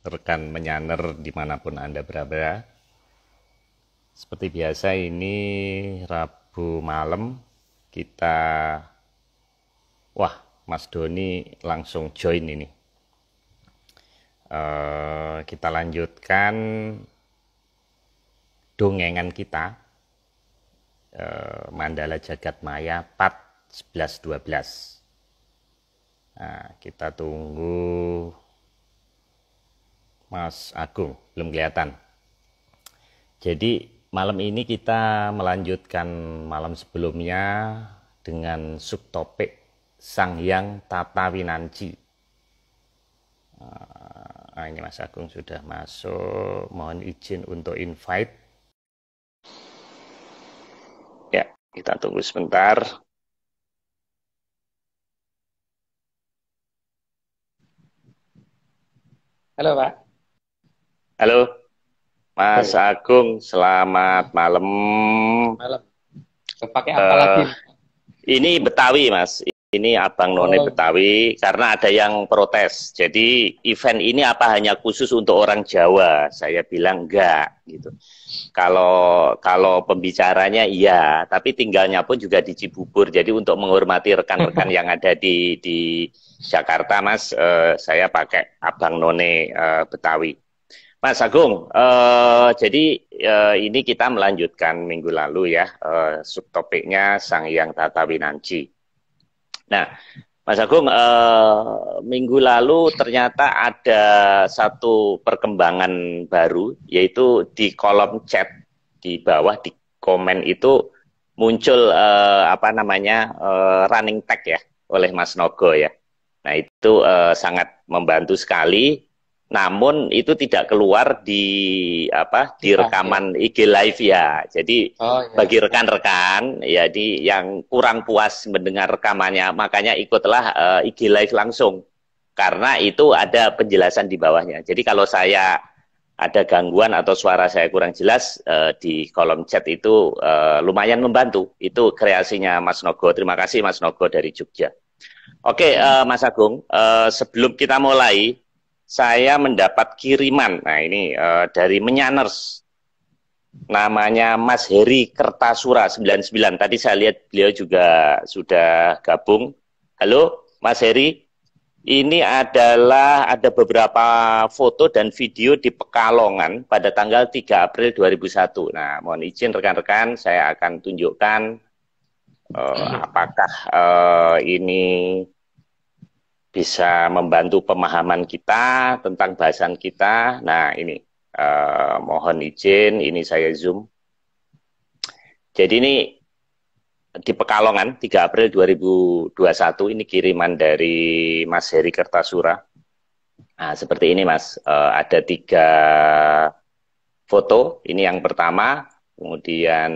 rekan menyaner dimanapun Anda berada. Seperti biasa ini Rabu malam kita, wah Mas Doni langsung join ini. Kita lanjutkan dongengan kita, Mandala Jagat Maya part 11-12. Nah, kita tunggu Mas Agung, belum kelihatan. Jadi malam ini kita melanjutkan malam sebelumnya dengan subtopik Sang Hyang Tata Winanci. Nah, ini Mas Agung sudah masuk, mohon izin untuk invite. Ya, kita tunggu sebentar. Halo Pak. Halo, Mas Halo. Agung, selamat malam. Malam. Pakai apa lagi Eh, nih? ini Betawi, Mas. Ini Abang None Oh, Betawi karena ada yang protes. Jadi event ini apa hanya khusus untuk orang Jawa? Saya bilang enggak gitu. Kalau kalau pembicaranya iya, tapi tinggalnya pun juga di Cibubur. Jadi untuk menghormati rekan-rekan yang ada di Jakarta, Mas, saya pakai Abang None Betawi. Mas Agung, jadi ini kita melanjutkan minggu lalu ya, subtopiknya Sang Hyang Tata Winanci. Nah, Mas Agung, minggu lalu ternyata ada satu perkembangan baru, yaitu di kolom chat di bawah di komen itu muncul apa namanya running tag ya oleh Mas Nogo ya. Nah itu sangat membantu sekali. Namun itu tidak keluar di apa di kita ya. rekaman IG Live ya. Jadi Oh bagi ya. rekan-rekan ya di yang kurang puas mendengar rekamannya, makanya ikutlah IG Live langsung. Karena itu ada penjelasan di bawahnya. Jadi kalau saya ada gangguan atau suara saya kurang jelas di kolom chat itu lumayan membantu. Itu kreasinya Mas Nogo. Terima kasih Mas Nogo dari Jogja. Oke, Mas Agung, sebelum kita mulai, saya mendapat kiriman. Nah, ini dari Menyaners. Namanya Mas Heri Kertasura 99. Tadi saya lihat beliau juga sudah gabung. Halo, Mas Heri. Ini adalah ada beberapa foto dan video di Pekalongan pada tanggal 3 April 2001. Nah, mohon izin rekan-rekan, saya akan tunjukkan apakah ini bisa membantu pemahaman kita tentang bahasan kita. Nah, ini mohon izin, ini saya zoom. Jadi ini di Pekalongan 3 April 2021 ini kiriman dari Mas Heri Kertasura. Nah, seperti ini Mas, ada 3 foto. Ini yang pertama, kemudian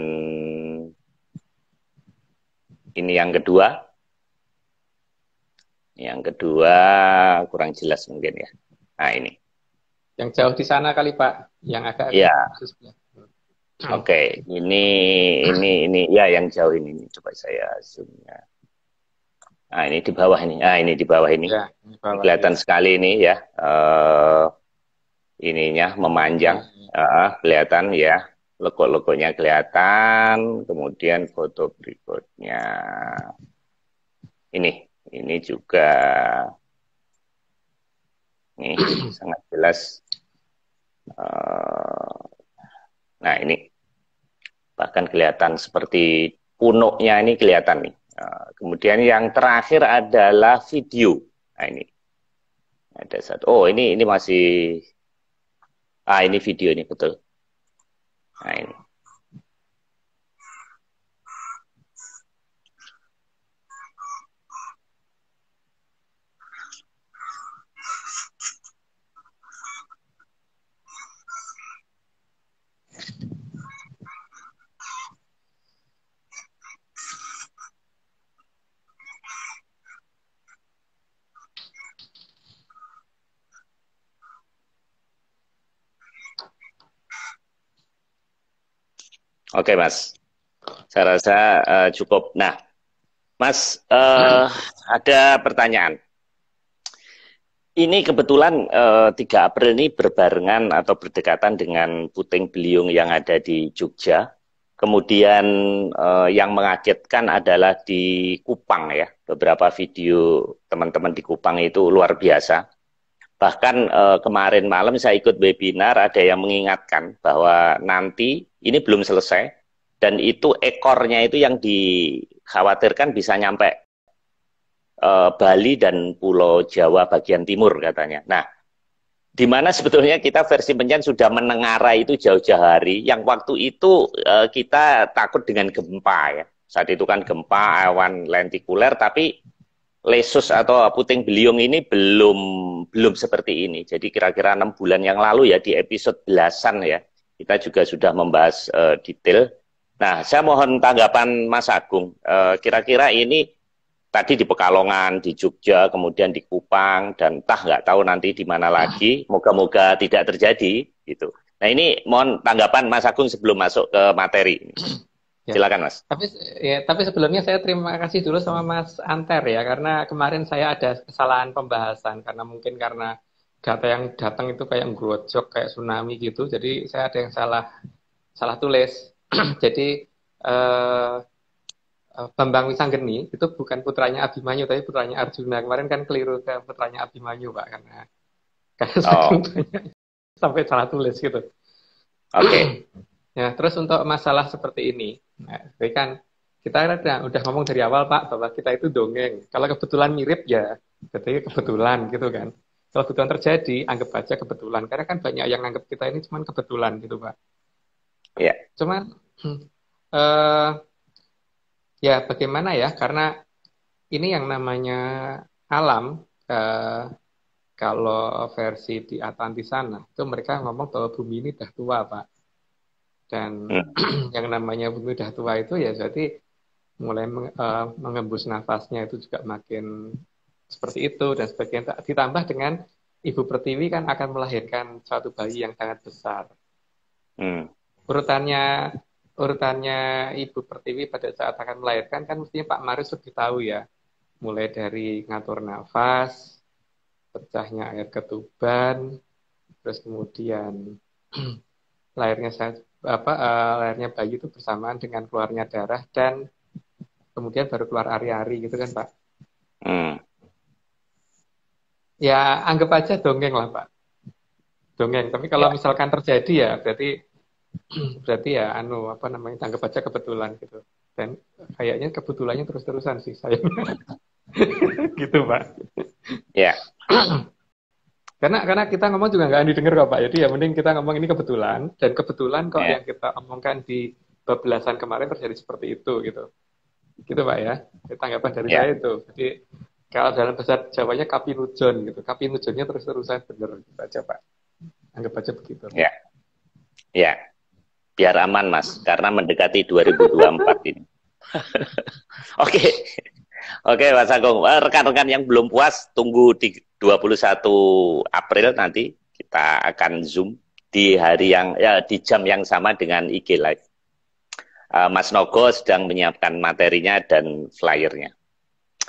ini yang kedua. Yang kedua kurang jelas mungkin ya. Nah, ini. Yang jauh di sana kali Pak, yang agak ke Ya, sebelah. oke, ini ya yang jauh ini. Coba saya zoom ya. Nah ini di bawah ini. Nah ini di bawah ini. Ya, ini Ini bawah ya. kelihatan sekali ini ya. Ininya memanjang. Ya, ya. Kelihatan ya. Logo-logonya kelihatan. Kemudian foto berikutnya. Ini. Ini juga. Nih sangat jelas. Eh, nah ini. Bahkan kelihatan seperti punuknya ini kelihatan nih. Kemudian yang terakhir adalah video. Nah ini ada satu. Oh ini masih. Ini video ini betul. Nah ini. Oke Mas. Saya rasa cukup. Nah Mas ada pertanyaan. Ini kebetulan 3 April ini berbarengan atau berdekatan dengan puting beliung yang ada di Jogja. Kemudian yang mengagetkan adalah di Kupang ya. Beberapa video teman-teman di Kupang itu luar biasa. Bahkan kemarin malam saya ikut webinar, ada yang mengingatkan bahwa nanti ini belum selesai dan itu ekornya itu yang dikhawatirkan bisa nyampe Bali dan Pulau Jawa bagian timur katanya. Nah, di mana sebetulnya kita versi Penjan sudah menengarai itu jauh-jauh hari, yang waktu itu kita takut dengan gempa ya. Saat itu kan gempa, awan lentikuler, tapi lesus atau puting beliung ini belum seperti ini. Jadi kira-kira 6 bulan yang lalu ya, di episode belasan ya, kita juga sudah membahas detail. Nah, saya mohon tanggapan Mas Agung. Kira-kira ini tadi di Pekalongan, di Jogja, kemudian di Kupang, dan entah nggak tahu nanti di mana lagi. Moga-moga tidak terjadi gitu. Nah, ini mohon tanggapan Mas Agung sebelum masuk ke materi. Silakan Mas. Tapi sebelumnya saya terima kasih dulu sama Mas Anter ya, karena kemarin saya ada kesalahan pembahasan karena mungkin karena data yang datang itu kayak ngerojok kayak tsunami gitu, jadi saya ada yang salah tulis. Jadi Bambang Wisanggeni itu bukan putranya Abimanyu tapi putranya Arjuna. Kemarin kan keliru ke putranya Abimanyu Pak, karena sampai salah tulis gitu. Oke. Ya, terus untuk masalah seperti ini, nah, jadi kan kita udah ngomong dari awal Pak bahwa kita itu dongeng. Kalau kebetulan mirip ya, berarti kebetulan gitu kan. Kalau kebetulan terjadi, anggap aja kebetulan. Karena kan banyak yang anggap kita ini cuma kebetulan gitu Pak. Iya. Cuman ya bagaimana ya, karena ini yang namanya alam, kalau versi di Atlantis sana, itu mereka ngomong bahwa bumi ini udah tua Pak. Dan yang namanya bumi udah tua itu ya jadi mulai mengembus nafasnya itu juga makin seperti itu dan sebagainya. Ditambah dengan Ibu Pertiwi kan akan melahirkan suatu bayi yang sangat besar. Urutannya Ibu Pertiwi pada saat akan melahirkan kan mestinya Pak Marius lebih tahu ya. Mulai dari ngatur nafas, pecahnya air ketuban, terus kemudian lahirnya bayi itu bersamaan dengan keluarnya darah dan kemudian baru keluar ari-ari gitu kan Pak. Ya anggap aja dongeng lah Pak. Dongeng. Tapi kalau misalkan terjadi ya berarti ya anggap aja kebetulan gitu. Dan kayaknya kebetulannya terus-terusan sih saya. Gitu Pak. Ya. Karena kita ngomong juga nggak didengar kok Pak. Jadi ya mending kita ngomong ini kebetulan, dan kebetulan kok yang kita omongkan di belasan kemarin terjadi seperti itu gitu. Gitu Pak ya. Tanggapan dari saya itu. Jadi kalau dalam bahasa Jawanya kapinujon gitu. Kapinujonnya terus-terusan bener gitu aja Pak. Anggap aja begitu. Ya. Ya. Biar aman Mas, karena mendekati 2024 ini. Oke. Oke Mas Agung, rekan-rekan yang belum puas tunggu di 21 April nanti kita akan Zoom di hari yang di jam yang sama dengan IG Live. Mas Nogo sedang menyiapkan materinya dan flyernya.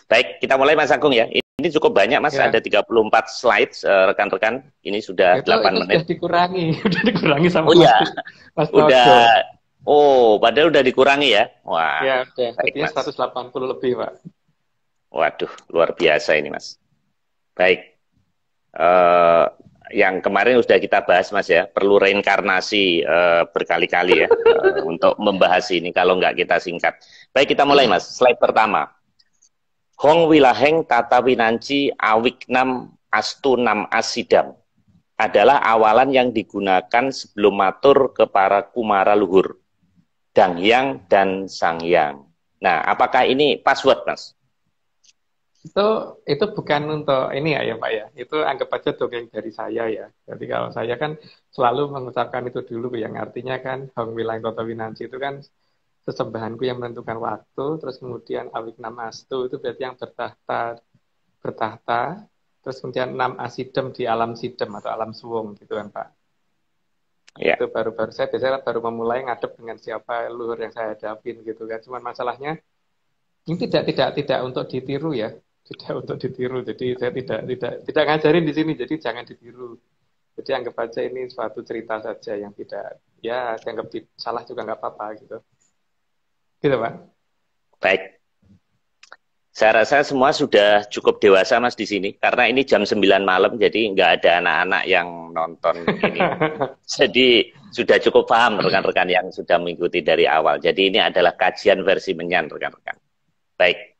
Baik, kita mulai Mas Agung ya. Ini cukup banyak Mas, ada 34 slides rekan-rekan. Ini sudah 8 menit. Sudah dikurangi sama Mas Nogo. Padahal udah dikurangi ya. Wah. Ya, udah. 180 lebih, Pak. Waduh, luar biasa ini Mas. Baik, yang kemarin sudah kita bahas Mas ya, perlu reinkarnasi berkali-kali ya untuk membahas ini kalau nggak kita singkat. Baik, kita mulai Mas. Slide pertama. Hong wilaheng tata winanci awiknam astunam asidam adalah awalan yang digunakan sebelum matur ke para kumara luhur, Danghyang dan Sangyang. Nah, apakah ini password Mas? Itu bukan untuk ini ya Pak ya. Itu anggap aja dongeng dari saya ya. Jadi kalau saya kan selalu mengucapkan itu dulu, yang artinya kan Hong Wilang Toto Winanci itu kan sesembahanku yang menentukan waktu, terus kemudian Awiknam Astu itu berarti yang bertahta, terus kemudian 6 asidem di alam sidem atau alam suwung gitu kan Pak. Yeah. Itu baru saya biasanya baru memulai ngadep dengan siapa leluhur yang saya hadapin gitu kan. Cuman masalahnya ini tidak untuk ditiru ya. tidak untuk ditiru. Jadi saya tidak ngajarin di sini, jadi jangan ditiru. Jadi anggap aja ini suatu cerita saja yang tidak, ya dianggap salah juga nggak apa-apa gitu. Gitu Pak. Baik. Saya rasa semua sudah cukup dewasa Mas di sini, karena ini jam 9 malam, jadi nggak ada anak-anak yang nonton ini. Jadi sudah cukup paham rekan-rekan yang sudah mengikuti dari awal. Jadi ini adalah kajian versi menyan rekan-rekan. Baik.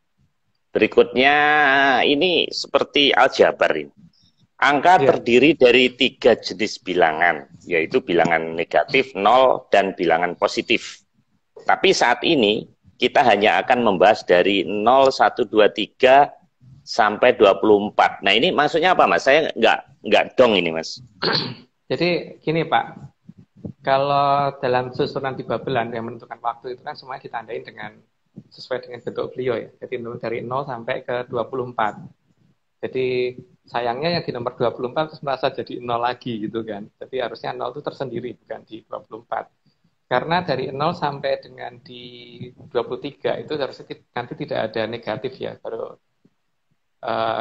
Berikutnya ini seperti aljabar ini. Angka terdiri dari 3 jenis bilangan, yaitu bilangan negatif, 0, dan bilangan positif. Tapi saat ini kita hanya akan membahas dari 0, 1, 2, 3 sampai 24. Nah ini maksudnya apa Mas? Saya nggak dong ini Mas. Jadi gini Pak, kalau dalam susunan Tibabelan yang menentukan waktu itu kan semuanya ditandain dengan sesuai dengan bentuk beliau ya. Jadi dari 0 sampai ke 24. Jadi sayangnya yang di nomor 24 terus merasa jadi 0 lagi gitu kan. Jadi harusnya 0 itu tersendiri bukan di 24. Karena dari 0 sampai dengan di 23 itu harusnya nanti tidak ada negatif ya. Baru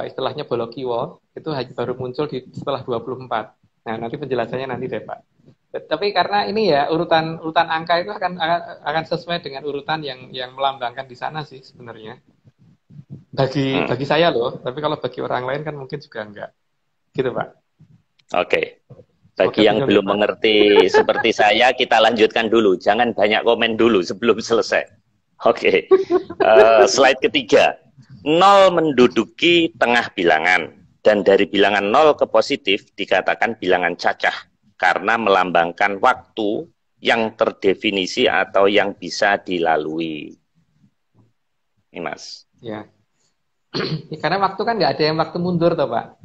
istilahnya bolokiwo itu baru muncul setelah 24. Nah, nanti penjelasannya nanti deh Pak. Tapi karena ini ya urutan angka itu akan sesuai dengan urutan yang melambangkan di sana sih sebenarnya. Bagi saya loh, tapi kalau bagi orang lain kan mungkin juga enggak. Gitu Pak. Oke. Bagi yang belum mengerti seperti saya, kita lanjutkan dulu. Jangan banyak komen dulu sebelum selesai. Oke. Slide ketiga. 0 menduduki tengah bilangan. Dan dari bilangan 0 ke positif dikatakan bilangan cacah. Karena melambangkan waktu yang terdefinisi atau yang bisa dilalui. Ini Mas. Ya. Karena waktu kan nggak ada yang waktu mundur toh Pak.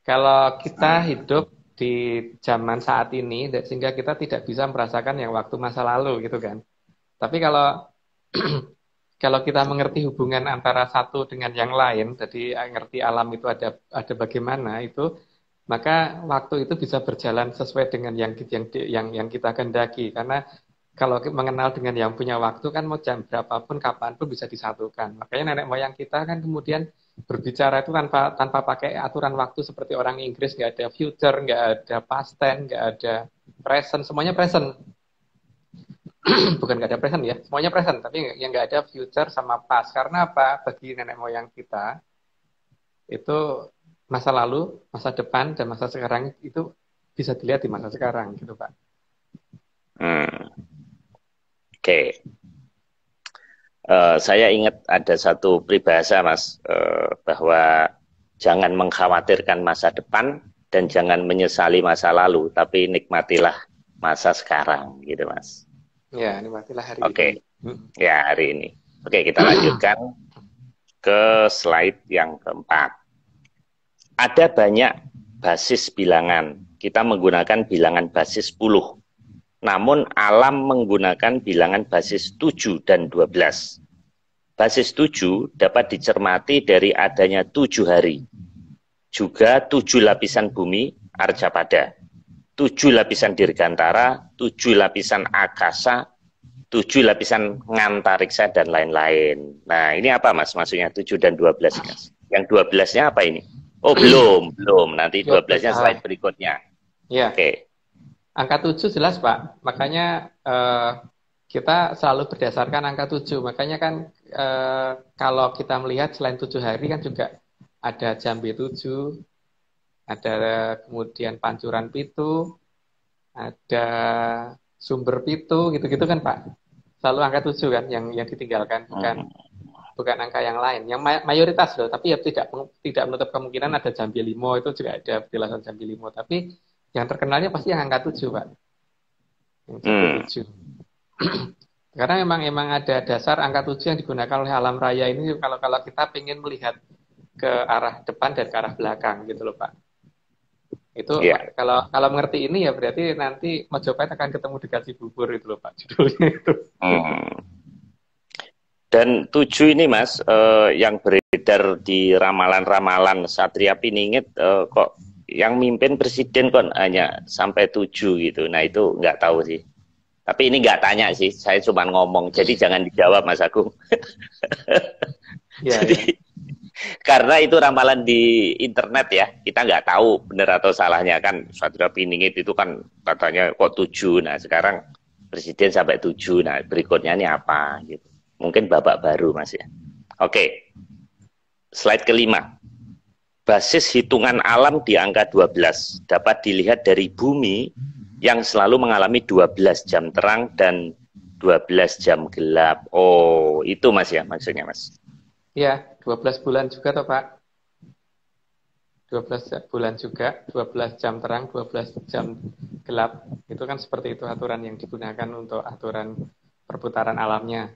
Kalau kita hidup di zaman saat ini, sehingga kita tidak bisa merasakan yang waktu masa lalu gitu kan. Tapi kalau kalau kita mengerti hubungan antara satu dengan yang lain, jadi ngerti alam itu ada bagaimana itu, maka waktu itu bisa berjalan sesuai dengan yang kita kehendaki. Karena kalau mengenal dengan yang punya waktu kan mau jam berapapun, kapanpun bisa disatukan. Makanya nenek moyang kita kan kemudian berbicara itu tanpa pakai aturan waktu seperti orang Inggris, nggak ada future, nggak ada past tense, nggak ada present, semuanya present. Bukan nggak ada present ya, semuanya present, tapi yang nggak ada future sama past. Karena apa? Bagi nenek moyang kita itu masa lalu, masa depan, dan masa sekarang itu bisa dilihat di masa sekarang, gitu Pak. Oke. Saya ingat ada satu peribahasa Mas, bahwa jangan mengkhawatirkan masa depan dan jangan menyesali masa lalu, tapi nikmatilah masa sekarang, gitu Mas. Ya, nikmatilah hari ini. Oke. Ya, hari ini. Oke, kita lanjutkan ke slide yang keempat. Ada banyak basis bilangan. Kita menggunakan bilangan basis 10. Namun alam menggunakan bilangan basis 7 dan 12. Basis 7 dapat dicermati dari adanya 7 hari. Juga 7 lapisan bumi Arjapada, 7 lapisan dirgantara, 7 lapisan akasa, 7 lapisan ngantariksa, dan lain-lain. Nah, ini apa Mas maksudnya 7 dan 12 Mas? Yang 12-nya apa ini? Oh, belum. Nanti 12-nya slide berikutnya. Ya. Oke. Angka 7 jelas Pak, makanya kita selalu berdasarkan angka 7. Makanya kan kalau kita melihat selain 7 hari kan juga ada Jambe 7, ada kemudian Pancuran Pitu, ada Sumber Pitu, gitu-gitu kan Pak. Selalu angka 7 kan yang ditinggalkan, bukan angka yang lain. Yang mayoritas loh, tapi ya tidak menutup kemungkinan ada Jambe Limo, itu juga ada petilasan Jambe Limo, tapi yang terkenalnya pasti yang angka 7, Pak. Yang 7. Karena memang ada dasar angka 7 yang digunakan oleh alam raya ini kalau kita ingin melihat ke arah depan dan ke arah belakang gitu loh, Pak. Itu kalau mengerti ini ya berarti nanti Mojopahit akan ketemu dekat Cibubur itu loh, Pak, judulnya itu. Dan 7 ini Mas, yang beredar di ramalan-ramalan Satria Piningit, kok yang mimpin presiden kok hanya sampai 7 gitu. Nah itu nggak tahu sih. Tapi ini nggak tanya sih, saya cuma ngomong. Jadi jangan dijawab Mas Agung. Jadi Karena itu ramalan di internet ya, kita nggak tahu benar atau salahnya kan. Satria Piningit itu kan katanya kok 7, nah sekarang presiden sampai 7, nah berikutnya ini apa gitu. Mungkin babak baru Mas ya. Oke, slide kelima. Basis hitungan alam di angka 12 dapat dilihat dari bumi yang selalu mengalami 12 jam terang dan 12 jam gelap. Oh, itu Mas ya maksudnya Mas. Iya, 12 bulan juga toh Pak. 12 bulan juga, 12 jam terang, 12 jam gelap. Itu kan seperti itu aturan yang digunakan untuk aturan perputaran alamnya.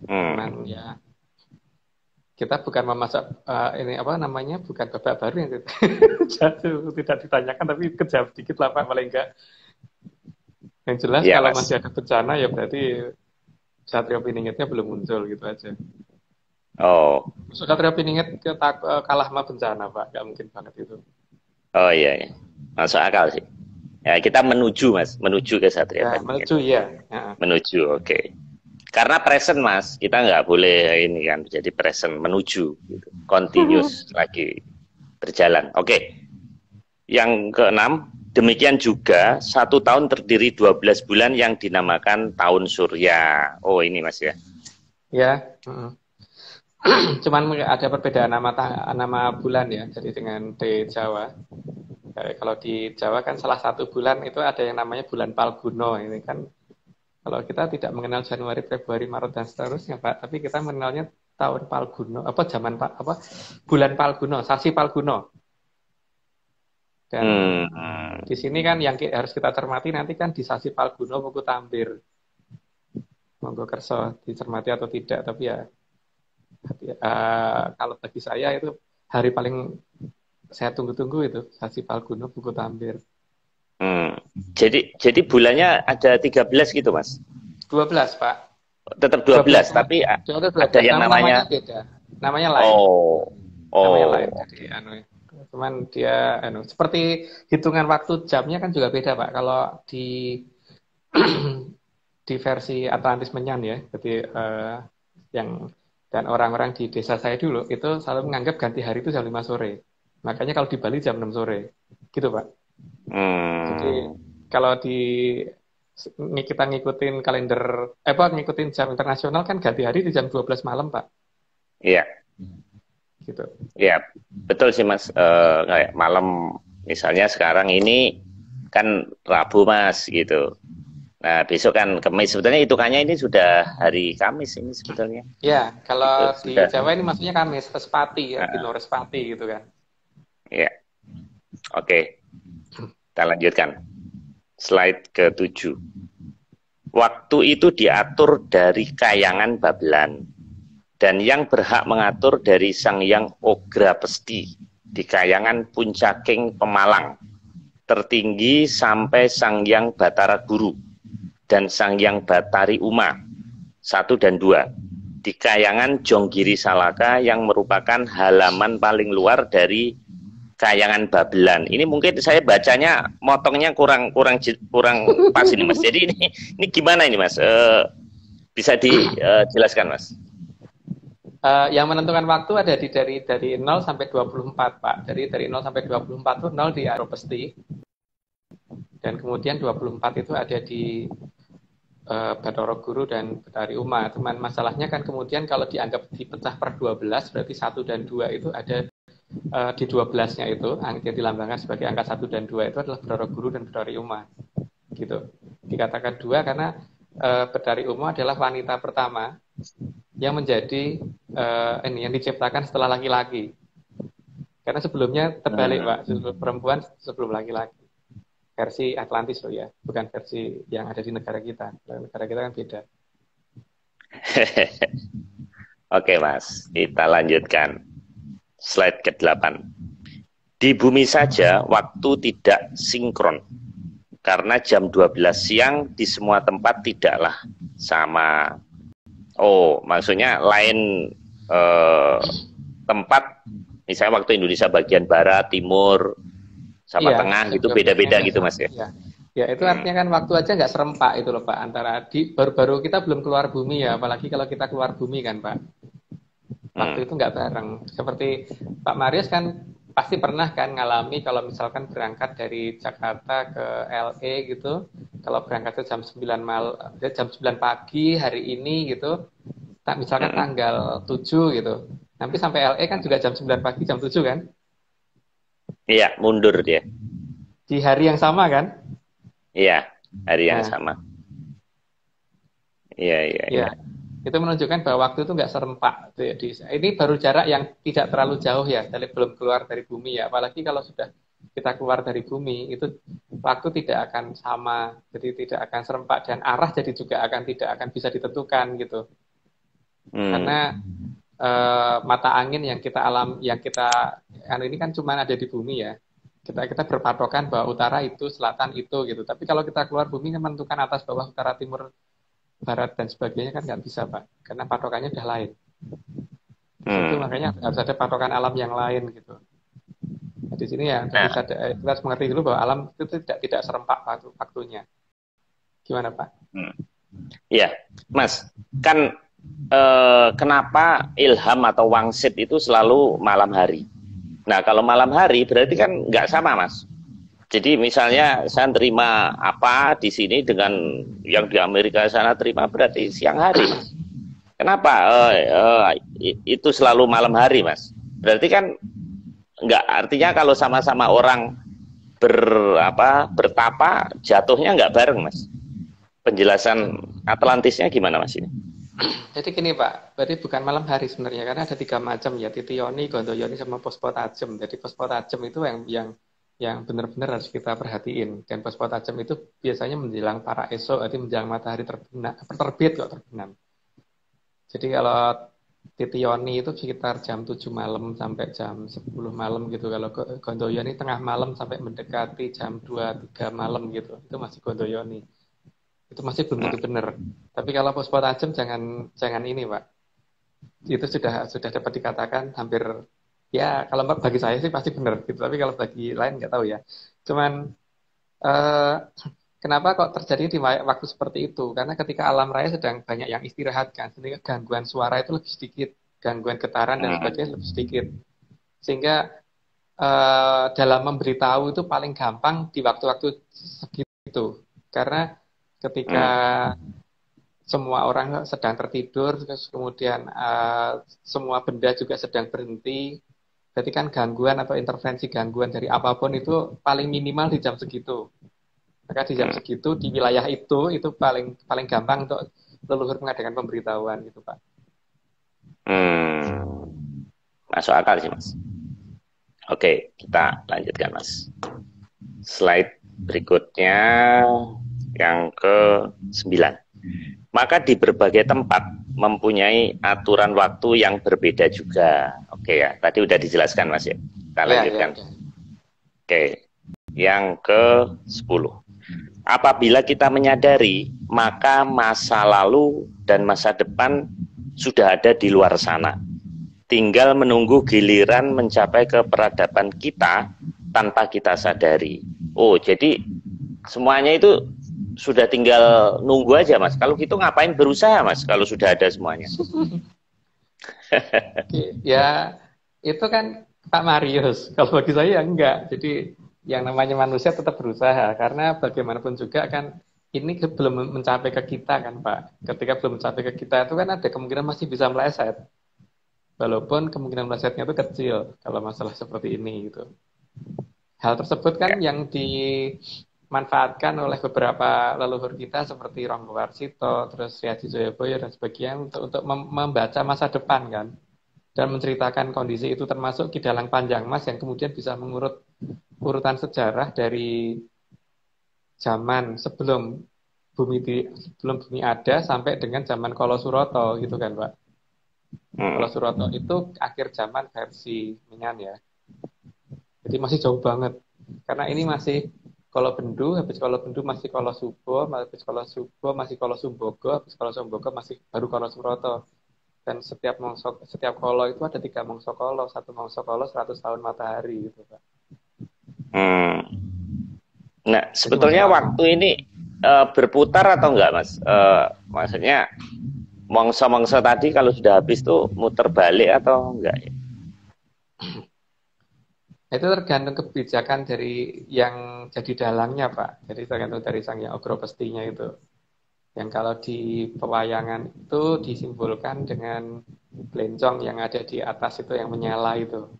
Cuman ya kita bukan memasak ini apa namanya, bukan babak baru yang jatuh, tidak ditanyakan, tapi kejawab dikit lah Pak, paling enggak. Yang jelas Ya, kalau Mas. masih ada bencana ya berarti Satria Piningitnya belum muncul gitu aja. Oh. Satria Piningit kalah sama bencana Pak, nggak mungkin banget itu. Oh iya, iya. Masuk akal sih. Ya, kita menuju Mas, menuju ke Satria Ya, Piningit. menuju ya. Menuju, oke. Karena present Mas, kita nggak boleh ini kan, jadi present menuju, gitu. Continuous lagi berjalan. Oke. Yang keenam, demikian juga 1 tahun terdiri 12 bulan yang dinamakan tahun surya. Oh ini Mas ya. Ya. Cuman ada perbedaan nama bulan ya, jadi dengan di Jawa. Kalau di Jawa kan salah satu bulan itu ada yang namanya bulan Palguno. Ini kan kalau kita tidak mengenal Januari, Februari, Maret dan seterusnya Pak, tapi kita mengenalnya tahun Palguno, bulan Palguno, sasi Palguno. Dan di sini kan yang harus kita cermati nanti kan di sasi Palguno buku Tambir. Monggo kerso dicermati atau tidak, tapi ya kalau bagi saya itu hari paling saya tunggu-tunggu itu sasi Palguno buku Tambir. Jadi bulannya ada 13 gitu Mas? 12 Pak. Tetap 12, tapi ada yang namanya beda. Namanya lain. Namanya lain. Jadi cuman dia seperti hitungan waktu jamnya kan juga beda Pak. Kalau di di versi Atlantis Menyan ya, jadi yang dan orang-orang di desa saya dulu itu selalu menganggap ganti hari itu jam 5 sore. Makanya kalau di Bali jam 6 sore. Gitu Pak. Jadi kalau kita ngikutin kalender ngikutin jam internasional kan ganti hari di jam 12 malam Pak. Iya. Gitu. Iya, betul sih Mas. Kayak malam misalnya sekarang ini kan Rabu Mas gitu. Nah, besok kan Kamis. Sebetulnya hitungannya ini sudah hari Kamis ini sebetulnya. Ya, kalau itu di sudah. Jawa ini maksudnya Kamis, Respati ya, Dino Respati gitu kan. Iya. Oke. Kita lanjutkan. Slide ke-7. Waktu itu diatur dari kayangan Babelan, dan yang berhak mengatur dari Sang Hyang Ogra Pesti di kayangan Puncaking Pemalang, tertinggi sampai Sang Hyang Batara Guru dan Sang Hyang Batari Uma 1 dan 2 di kayangan Jonggiri Salaka yang merupakan halaman paling luar dari kayangan Babelan. Ini mungkin saya bacanya motongnya kurang pas ini Mas. Jadi ini gimana ini Mas? Bisa dijelaskan Mas? Yang menentukan waktu ada dari 0 sampai 24 Pak. Dari 0 sampai 24 itu 0 di Aropesti. Dan kemudian 24 itu ada di Bathara Guru dan Batari Uma. Cuman masalahnya kan kemudian kalau dianggap dipecah per 12 berarti 1 dan 2 itu ada di 12-nya itu yang dilambangkan sebagai angka 1 dan 2 itu adalah Bathara Guru dan Batari Uma. Gitu. Dikatakan 2 karena Batari Uma adalah wanita pertama yang menjadi yang diciptakan setelah laki-laki. Karena sebelumnya terbalik Pak, perempuan sebelum laki-laki. Versi Atlantis loh ya, bukan versi yang ada di negara kita. Negara kita kan beda. Oke Mas, kita lanjutkan. Slide ke-8. Di bumi saja waktu tidak sinkron. Karena jam 12 siang di semua tempat tidaklah sama. Oh, maksudnya lain tempat, misalnya waktu Indonesia bagian barat, timur, sama tengah gitu beda-beda gitu Mas ya. Ya itu artinya kan waktu aja nggak serempak itu loh Pak, antara baru-baru kita belum keluar bumi ya, apalagi kalau kita keluar bumi kan Pak. waktu itu nggak bareng. Seperti Pak Marius kan pasti pernah kan ngalami kalau misalkan berangkat dari Jakarta ke LA gitu, kalau berangkatnya jam 9 pagi hari ini gitu, misalkan tanggal 7 gitu. Nanti sampai LA kan juga jam 9 pagi, jam 7 kan? Iya, mundur dia. Di hari yang sama kan? Iya, hari yang Nah, sama. Iya, iya, ya. iya. Itu menunjukkan bahwa waktu itu nggak serempak. Ini baru jarak yang tidak terlalu jauh ya, dari belum keluar dari bumi ya. Apalagi kalau sudah kita keluar dari bumi, itu waktu tidak akan sama, jadi tidak akan serempak dan arah jadi juga tidak akan bisa ditentukan gitu. Karena mata angin yang kita ini kan cuma ada di bumi ya. Kita berpatokan bahwa utara itu, selatan itu gitu. Tapi kalau kita keluar bumi kan menentukan atas, bawah, utara, timur, barat dan sebagainya kan nggak bisa Pak, karena patokannya udah lain. Itu makanya harus ada patokan alam yang lain gitu. Nah, di sini ya kita harus mengerti dulu bahwa alam itu tidak serempak waktunya. Gimana Pak? Iya, Mas, kan kenapa ilham atau wangsit itu selalu malam hari? Nah, kalau malam hari berarti kan nggak sama, Mas. Jadi misalnya saya terima apa di sini dengan yang di Amerika sana terima berarti siang hari. Kenapa itu selalu malam hari, Mas? Berarti kan nggak, artinya kalau sama-sama orang bertapa jatuhnya nggak bareng, Mas. Penjelasan Atlantisnya gimana, Mas ini? Jadi gini Pak, berarti bukan malam hari sebenarnya karena ada 3 macam ya, titioni, gondoyoni sama pospotajem. Jadi pospotajem itu yang benar-benar harus kita perhatiin. Dan pospotajem itu biasanya menjelang para esok, berarti menjelang matahari terbit kok terbenam. Jadi kalau titioni itu sekitar jam 7 malam sampai jam 10 malam gitu. Kalau gondoyoni tengah malam sampai mendekati jam 2-3 malam gitu. Itu masih gondoyoni. Itu masih belum tentu benar. Tapi kalau pospotajem jangan ini Pak. Itu sudah dapat dikatakan hampir, ya kalau bagi saya sih pasti benar gitu, tapi kalau bagi lain nggak tahu ya. Cuman kenapa kok terjadi di waktu seperti itu? Karena ketika alam raya sedang banyak yang istirahat kan, sehingga gangguan suara itu lebih sedikit, gangguan getaran dan sebagainya lebih sedikit, sehingga dalam memberitahu itu paling gampang di waktu-waktu segitu. Karena ketika semua orang sedang tertidur, terus kemudian semua benda juga sedang berhenti, berarti kan gangguan atau intervensi gangguan dari apapun itu paling minimal di jam segitu. Maka di jam segitu, di wilayah itu paling gampang untuk leluhur mengadakan pemberitahuan gitu Pak. Masuk akal sih Mas. Oke, kita lanjutkan Mas. Slide berikutnya yang ke-9. Maka di berbagai tempat mempunyai aturan waktu yang berbeda juga. Oke ya, tadi udah dijelaskan Mas ya. Kita lanjutkan. Ya. Oke, yang ke-10. Apabila kita menyadari, maka masa lalu dan masa depan sudah ada di luar sana. Tinggal menunggu giliran mencapai ke peradaban kita tanpa kita sadari. Oh, jadi semuanya itu sudah tinggal nunggu aja Mas. Kalau gitu ngapain berusaha Mas kalau sudah ada semuanya? Ya itu kan Pak Marius. Kalau bagi saya enggak. Jadi yang namanya manusia tetap berusaha. Karena bagaimanapun juga kan ini belum mencapai ke kita kan Pak. Ketika belum mencapai ke kita itu kan ada kemungkinan masih bisa meleset. Walaupun kemungkinan melesetnya itu kecil kalau masalah seperti ini gitu. Hal tersebut kan yang dimanfaatkan oleh beberapa leluhur kita seperti Ronggo Warsito, terus Sri Haji Joyoboyo dan sebagainya untuk membaca masa depan kan, dan menceritakan kondisi itu termasuk Ki Dalang Panjang Mas yang kemudian bisa mengurut urutan sejarah dari zaman sebelum bumi ada sampai dengan zaman Kolo Suroto gitu kan Pak. Kolo Suroto itu akhir zaman versi Minyan ya. Jadi masih jauh banget. Karena ini masih Kolo Bendu, habis Kolo Bendu masih Kolo Subo, habis Kolo Subo masih Kolo Sumbogo, habis Kolo Sumbogo masih baru Kolo Suroto. Dan setiap kolo itu ada 3 mongso kolo, 1 mongso kolo 100 tahun matahari gitu Pak. Nah, sebetulnya waktu ini berputar atau enggak Mas? Maksudnya mongso-mongso tadi kalau sudah habis tuh muter balik atau enggak ya? Itu tergantung kebijakan dari yang jadi dalangnya, Pak. Jadi tergantung dari sang yang ogropestinya itu. Yang kalau di pewayangan itu disimbolkan dengan belencong yang ada di atas itu yang menyala itu.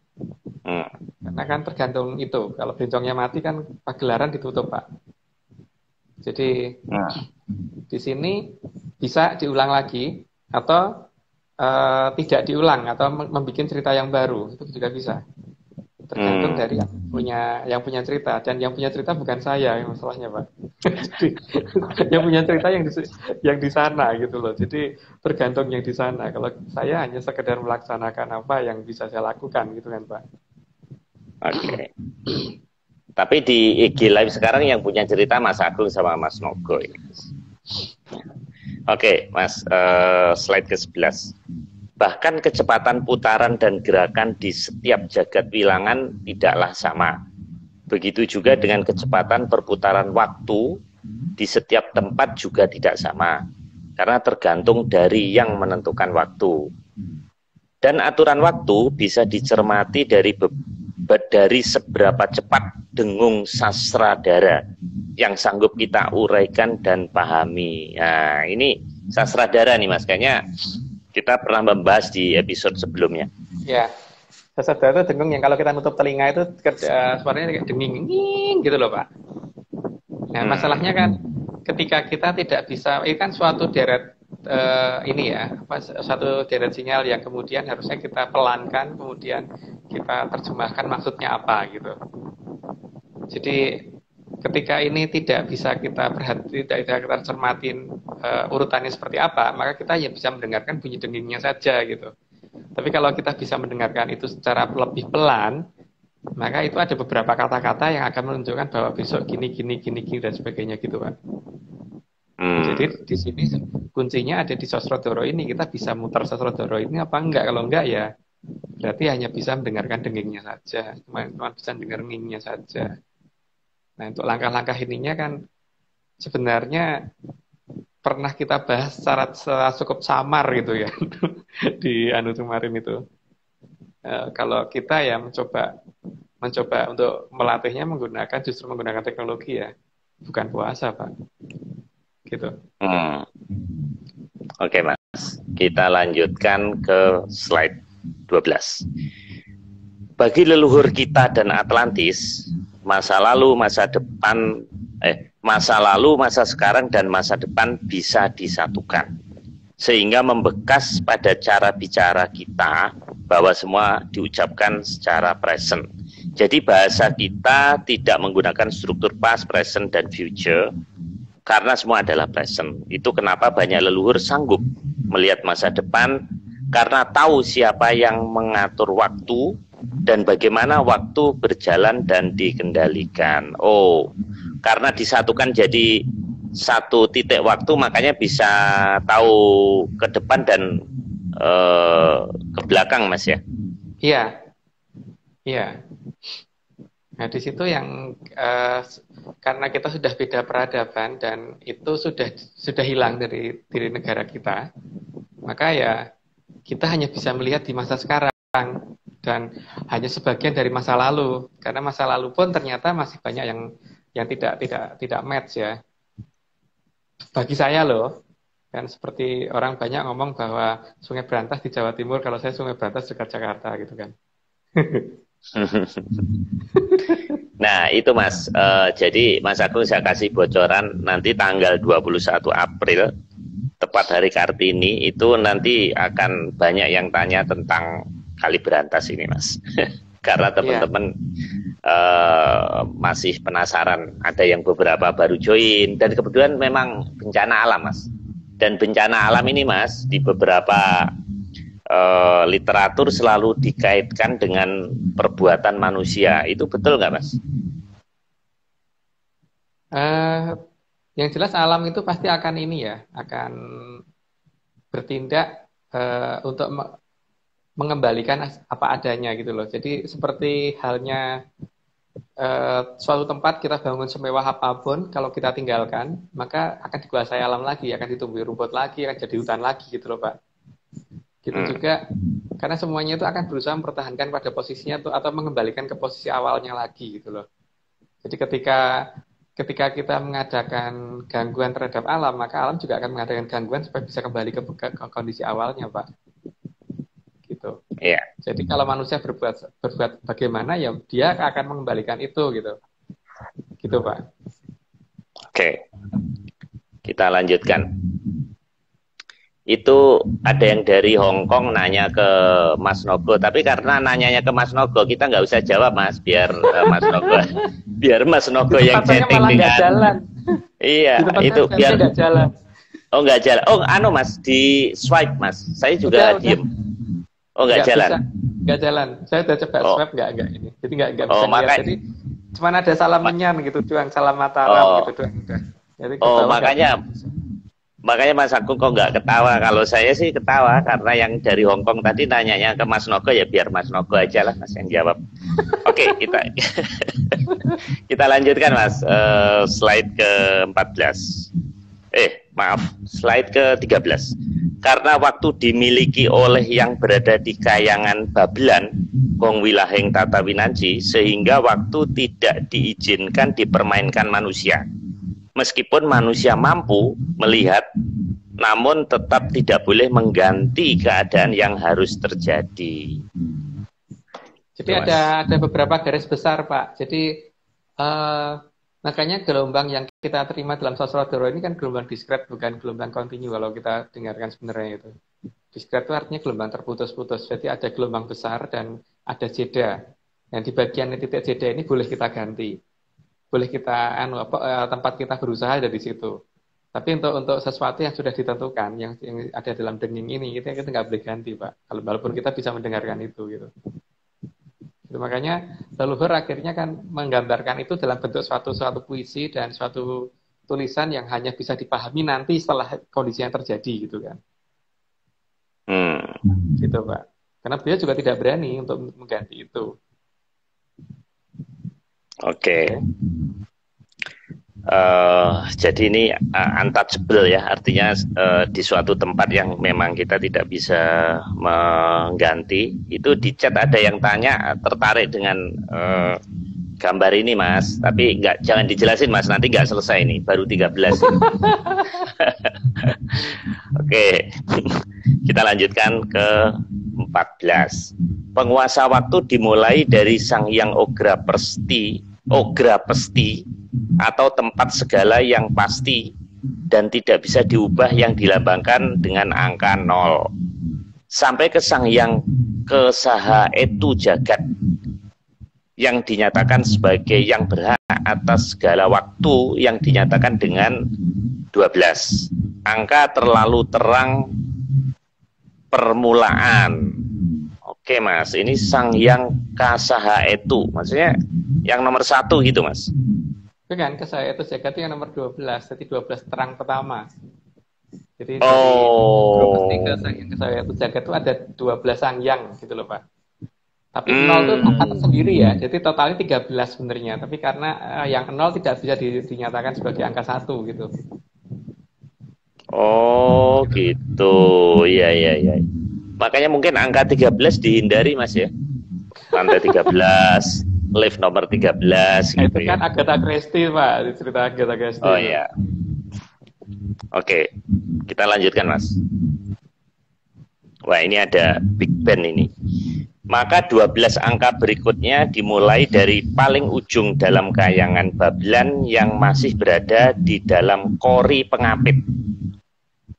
Hmm. Karena kan tergantung itu. Kalau belencongnya mati kan pagelaran ditutup, Pak. Jadi di sini bisa diulang lagi atau tidak diulang atau membuat cerita yang baru itu juga bisa. Tergantung dari yang punya cerita, dan yang punya cerita bukan saya yang masalahnya, Pak. Jadi yang punya cerita yang di sana gitu loh. Jadi tergantung yang di sana. Kalau saya hanya sekedar melaksanakan apa yang bisa saya lakukan gitu kan, Pak. Oke. Tapi di IG Live sekarang yang punya cerita Mas Agung sama Mas Nogo ini. Oke, Mas, slide ke-11. Bahkan kecepatan putaran dan gerakan di setiap jagat wilangan tidaklah sama. Begitu juga dengan kecepatan perputaran waktu di setiap tempat juga tidak sama. Karena tergantung dari yang menentukan waktu. Dan aturan waktu bisa dicermati dari seberapa cepat dengung sasradara yang sanggup kita uraikan dan pahami. Nah, ini sasradara nih Mas, kayaknya kita pernah membahas di episode sebelumnya. Ya, sasradara itu dengung yang kalau kita nutup telinga itu suaranya kayak denging gitu loh, Pak. Nah, masalahnya kan ketika kita tidak bisa, ini kan suatu deret ini ya, satu deret sinyal yang kemudian harusnya kita pelankan, kemudian kita terjemahkan maksudnya apa gitu. Jadi ketika ini tidak bisa kita tidak kita cermatin urutannya seperti apa, maka kita hanya bisa mendengarkan bunyi dengingnya saja gitu. Tapi kalau kita bisa mendengarkan itu secara lebih pelan, maka itu ada beberapa kata-kata yang akan menunjukkan bahwa besok gini dan sebagainya gitu, Pak. Jadi di sini kuncinya ada di Sosrodoro ini. Kita bisa muter Sosrodoro ini apa enggak? Kalau enggak ya berarti hanya bisa mendengarkan dengingnya saja, cuma bisa dengar ngingnya saja. Nah, untuk langkah-langkah ininya kan sebenarnya pernah kita bahas secara cukup samar gitu ya di anu kemarin itu. Kalau kita ya mencoba untuk melatihnya justru menggunakan teknologi ya, bukan puasa, Pak. Gitu. Oke, Mas. Kita lanjutkan ke slide 12. Bagi leluhur kita dan Atlantis, masa lalu, masa sekarang dan masa depan bisa disatukan. Sehingga membekas pada cara bicara kita bahwa semua diucapkan secara present. Jadi bahasa kita tidak menggunakan struktur past, present, dan future karena semua adalah present. Itu kenapa banyak leluhur sanggup melihat masa depan karena tahu siapa yang mengatur waktu dan bagaimana waktu berjalan dan dikendalikan. Oh, karena disatukan jadi satu titik waktu, makanya bisa tahu ke depan dan ke belakang, Mas ya. Iya, iya. Nah, di situ yang karena kita sudah beda peradaban dan itu sudah hilang dari diri negara kita, maka ya kita hanya bisa melihat di masa sekarang dan hanya sebagian dari masa lalu. Karena masa lalu pun ternyata masih banyak yang tidak match ya. Bagi saya loh, kan seperti orang banyak ngomong bahwa Sungai Berantas di Jawa Timur, kalau saya Sungai Berantas dekat Jakarta gitu kan. Nah itu Mas, jadi Mas Agung saya kasih bocoran nanti tanggal 21 April, tepat hari Kartini, itu nanti akan banyak yang tanya tentang Kali Berantas ini Mas. Karena teman-teman masih penasaran, ada yang beberapa baru join, dan kebetulan memang bencana alam Mas. Dan bencana alam ini Mas, di beberapa literatur selalu dikaitkan dengan perbuatan manusia. Itu betul nggak Mas? Yang jelas alam itu pasti akan ini ya, akan bertindak untuk mengembalikan apa adanya gitu loh. Jadi seperti halnya suatu tempat kita bangun semewah apapun, kalau kita tinggalkan, maka akan dikuasai alam lagi, akan ditumbuhi rumput lagi, akan jadi hutan lagi gitu loh Pak. Gitu juga, karena semuanya itu akan berusaha mempertahankan pada posisinya tuh, atau mengembalikan ke posisi awalnya lagi gitu loh. Jadi ketika kita mengadakan gangguan terhadap alam, maka alam juga akan mengadakan gangguan supaya bisa kembali ke kondisi awalnya Pak. Gitu. Iya. Jadi kalau manusia berbuat bagaimana, ya dia akan mengembalikan itu gitu. Gitu Pak. Oke. Kita lanjutkan. Itu ada yang dari Hong Kong nanya ke Mas Nogo, tapi karena nanyanya ke Mas Nogo, kita nggak usah jawab Mas, biar Mas Nogo yang chatting dengan jalan. Iya, itu biar nggak jalan. Oh nggak jalan. Oh anu Mas, di swipe Mas, saya juga diem. Oh nggak jalan. Nggak jalan. Saya udah coba swipe nggak ini. Jadi nggak bisa lihat. Jadi cuma ada salam menyan gitu, doang salam Mataram gitu doang. Jadi makanya Mas Agung kok nggak ketawa. Kalau saya sih ketawa karena yang dari Hong Kong tadi nanyanya ke Mas Nogo, ya biar Mas Nogo aja lah Mas yang jawab. Oke, kita lanjutkan Mas. Slide ke-14. Maaf, slide ke-13. Karena waktu dimiliki oleh yang berada di kayangan Babelan, Gong Wilaheng Tata Winanci, sehingga waktu tidak diizinkan dipermainkan manusia. Meskipun manusia mampu melihat, namun tetap tidak boleh mengganti keadaan yang harus terjadi. Jadi ada beberapa garis besar Pak. Jadi makanya gelombang yang kita terima dalam Sasrodoro ini kan gelombang diskret, bukan gelombang kontinu kalau kita dengarkan sebenarnya itu. Diskret itu artinya gelombang terputus-putus. Jadi ada gelombang besar dan ada jeda. Yang di bagian titik jeda ini boleh kita ganti. Boleh kita tempat kita berusaha ada di situ. Tapi untuk sesuatu yang sudah ditentukan, yang ada dalam denging ini, kita nggak boleh ganti Pak. Kalau walaupun kita bisa mendengarkan itu gitu. Itu makanya leluhur akhirnya kan menggambarkan itu dalam bentuk suatu puisi dan suatu tulisan yang hanya bisa dipahami nanti setelah kondisi yang terjadi gitu kan. Gitu Pak. Karena beliau juga tidak berani untuk mengganti itu. Oke. Jadi ini untouchable ya, artinya di suatu tempat yang memang kita tidak bisa mengganti. Itu di chat ada yang tanya tertarik dengan gambar ini Mas, tapi jangan dijelasin Mas, nanti nggak selesai ini, baru 13. Oke, kita lanjutkan ke 14. Penguasa waktu dimulai dari Sang Yang Ogra Pesti atau tempat segala yang pasti dan tidak bisa diubah yang dilambangkan dengan angka 0 sampai ke Sang Yang Kesaha Etu Jagat yang dinyatakan sebagai yang berhak atas segala waktu yang dinyatakan dengan 12. Angka terlalu terang permulaan. Oke Mas, ini Sang Yang Kasaha Etu, maksudnya yang nomor 1 gitu Mas. Bukan, Kasaha Etu Jagat itu yang nomor 12, jadi 12 terang pertama. Jadi dari ke Sang Yang Kasaha Etu Jagat itu ada 12 Sang Yang gitu loh Pak. Tapi 0 itu angka tersendiri ya, jadi totalnya 13 sebenarnya. Tapi karena yang 0 tidak bisa dinyatakan sebagai angka 1 gitu. Oh gitu, iya. Makanya mungkin angka 13 dihindari Mas ya. Lantai 13, lift nomor 13 gitu itu kan ya. Agatha Christie Pak, cerita Agatha Christie. Oh iya. Oke, kita lanjutkan Mas. Wah ini ada Big Ben ini. Maka 12 angka berikutnya dimulai dari paling ujung dalam kayangan Babelan yang masih berada di dalam kori pengapit,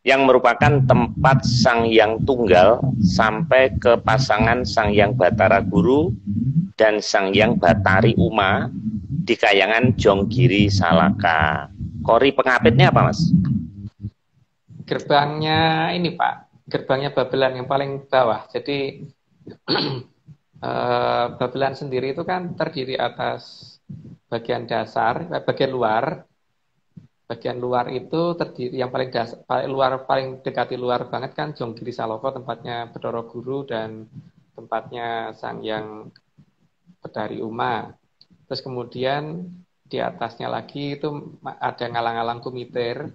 yang merupakan tempat Sang Yang Tunggal sampai ke pasangan Sang Yang Batara Guru dan Sang Yang Batari Uma di kayangan Jonggiri Salaka. Kori pengapitnya apa Mas? Gerbangnya ini Pak, gerbangnya Babelan yang paling bawah. Jadi Babelan sendiri itu kan terdiri atas bagian dasar, bagian luar. Bagian luar itu terdiri yang paling dasar, paling dekati luar banget kan Jonggiri Saloko, tempatnya Bathara Guru dan tempatnya Sang Yang Batari Uma. Terus kemudian di atasnya lagi itu ada ngalang-alang kumiter.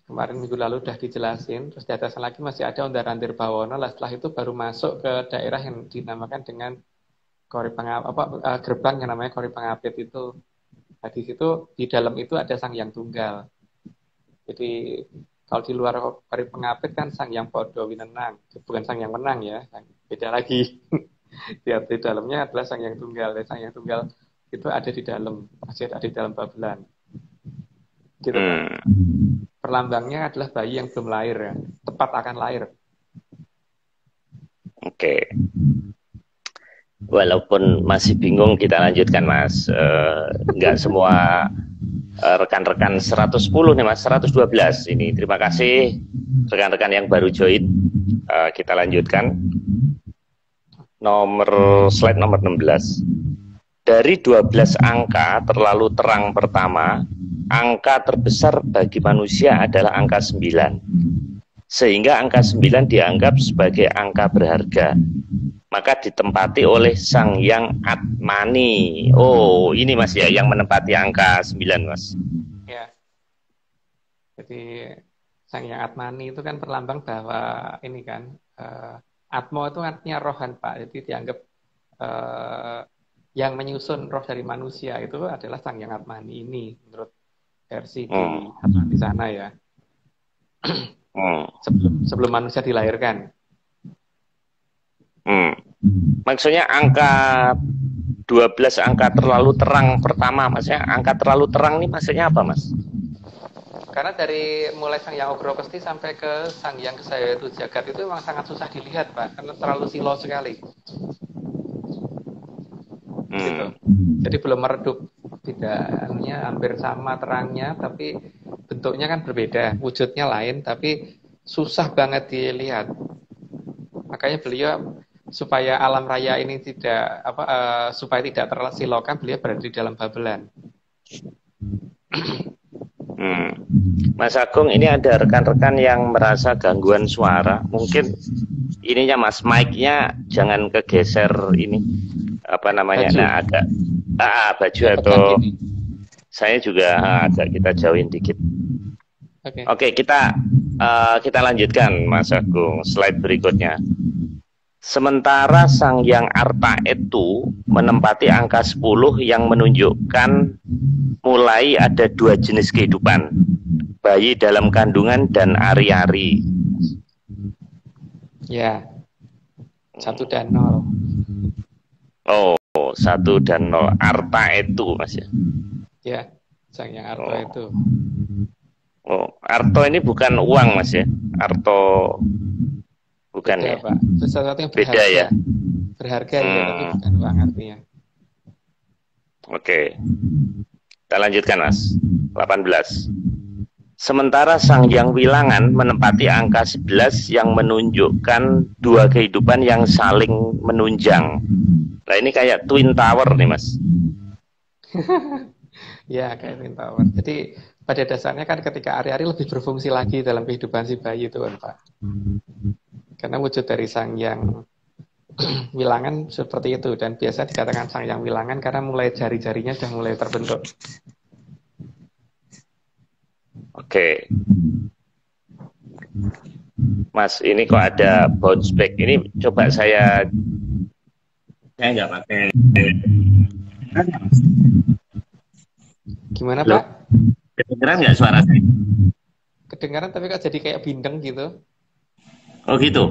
Kemarin minggu lalu udah dijelasin. Terus di atasnya lagi masih ada Ondarandir Bawono. Setelah itu baru masuk ke daerah yang dinamakan dengan gerbang yang namanya Kori Pangapit itu. Nah, di situ di dalam itu ada Sang Hyang Tunggal. Jadi kalau di luar Kori Pangapit kan Sang Hyang Podo Winenang, bukan Sang Hyang Menang ya, beda lagi. Di dalamnya adalah Sang Hyang Tunggal. Dan Sang Hyang Tunggal itu ada di dalam, masih ada di dalam Babelan. Gitu Pak. Perlambangnya adalah bayi yang belum lahir ya, tepat akan lahir. Oke. Walaupun masih bingung, kita lanjutkan Mas. Nggak semua rekan-rekan 110 nih Mas, 112 ini. Terima kasih rekan-rekan yang baru join. Kita lanjutkan. Slide nomor 16. Dari 12 angka terlalu terang pertama, angka terbesar bagi manusia adalah angka 9. Sehingga angka 9 dianggap sebagai angka berharga. Maka ditempati oleh Sang Hyang Atmani. Oh, ini Mas ya, yang menempati angka 9 Mas. Ya. Jadi Sang Hyang Atmani itu kan perlambang bahwa ini kan, Atmo itu artinya rohan Pak. Jadi dianggap yang menyusun roh dari manusia itu adalah Sang Hyang Atmani ini menurut versi di Atlantis sana ya. Sebelum manusia dilahirkan. Maksudnya angka 12 angka terlalu terang pertama, maksudnya angka terlalu terang ini maksudnya apa Mas? Karena dari mulai Sang Hyang Ogro Pesti sampai ke Sang Hyang Kesaya itu Jagat itu memang sangat susah dilihat Pak, karena terlalu silau sekali. Gitu. Jadi belum meredup, tidaknya hampir sama terangnya, tapi bentuknya kan berbeda, wujudnya lain, tapi susah banget dilihat. Makanya beliau supaya alam raya ini tidak supaya tidak tersilaukan, beliau berada di dalam Babelan. Mas Agung, ini ada rekan-rekan yang merasa gangguan suara. Mungkin ininya Mas, mic-nya jangan kegeser ini. Apa namanya? Baju. Nah, agak baju atau gini. Saya juga agak kita jauhin dikit. Oke, kita lanjutkan Mas Agung, slide berikutnya. Sementara Sang Hyang Arta itu menempati angka 10 yang menunjukkan mulai ada 2 jenis kehidupan, bayi dalam kandungan dan ari-ari. Ya, 1 dan 0. Oh, 1 dan 0. Arta itu Mas ya? Ya, Sang Hyang Arta itu. Oh, Arto ini bukan uang Mas ya? Arto bukan beda, ya Pak. Sesuatu yang berharga. Beda ya? Berharga ya, tapi bukan uang artinya. Oke. Kita lanjutkan Mas. 18. Sementara Sang Hyang Wilangan menempati angka 11 yang menunjukkan 2 kehidupan yang saling menunjang. Nah ini kayak Twin Tower nih Mas. Ya kayak Twin Tower. Jadi pada dasarnya kan ketika ari-ari lebih berfungsi lagi dalam kehidupan si bayi itu kan Pak. Karena wujud dari Sang Hyang Wilangan seperti itu. Dan biasa dikatakan Sang Hyang Wilangan karena mulai jari-jarinya sudah mulai terbentuk. Oke. Mas, ini kok ada bounce back. Ini coba saya nggak pakai. Gimana Pak? Kedengeran nggak suara saya? Kedengaran tapi kok jadi kayak bindeng gitu. Oh gitu?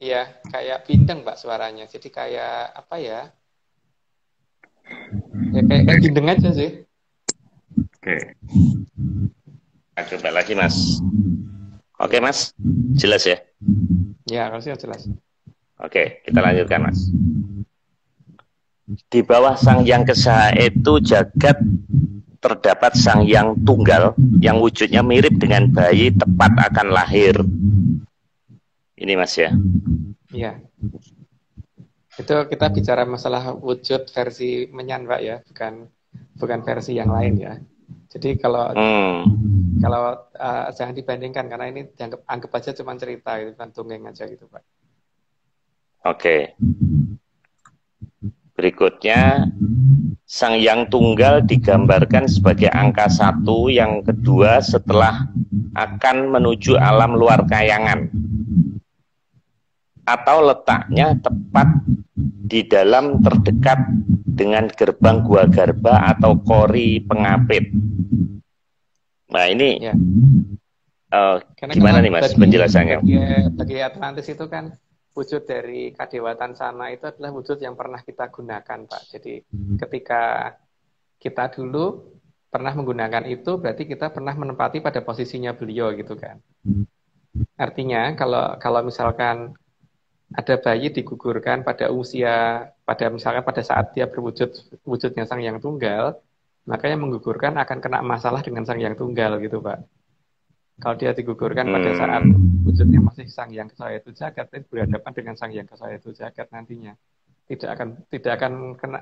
Iya, kayak bindeng Pak suaranya. Jadi kayak apa ya? Ya kayak bindeng aja sih. Oke. Coba lagi Mas. Oke Mas, jelas ya? Ya, harusnya jelas. Oke, kita lanjutkan Mas. Di bawah Sang Hyang Kesah itu jagat terdapat Sang Hyang Tunggal yang wujudnya mirip dengan bayi tepat akan lahir. Ini Mas ya? Iya. Itu kita bicara masalah wujud versi Menyan Pak ya, bukan versi yang lain ya. Jadi kalau jangan dibandingkan karena ini anggap aja cuma cerita itu kan dongeng aja gitu Pak. Oke. Berikutnya Sang Yang Tunggal digambarkan sebagai angka 1, yang kedua setelah akan menuju alam luar kayangan, atau letaknya tepat di dalam terdekat dengan gerbang gua garba atau kori pengapit. Nah ini Ya. gimana nih Mas penjelasannya? Bagi Atlantis itu kan wujud dari kadewatan sana itu adalah wujud yang pernah kita gunakan, Pak. Jadi ketika kita dulu pernah menggunakan itu, berarti kita pernah menempati pada posisinya beliau gitu kan. Artinya kalau misalkan ada bayi digugurkan pada misalkan pada saat dia wujudnya Sang Yang Tunggal, maka yang menggugurkan akan kena masalah dengan Sang Yang Tunggal gitu, Pak. Kalau dia digugurkan pada saat wujudnya masih Sang Yang Kesaya itu Jagat, dan berhadapan dengan Sang Yang Kesaya itu Jagat nantinya, tidak akan kena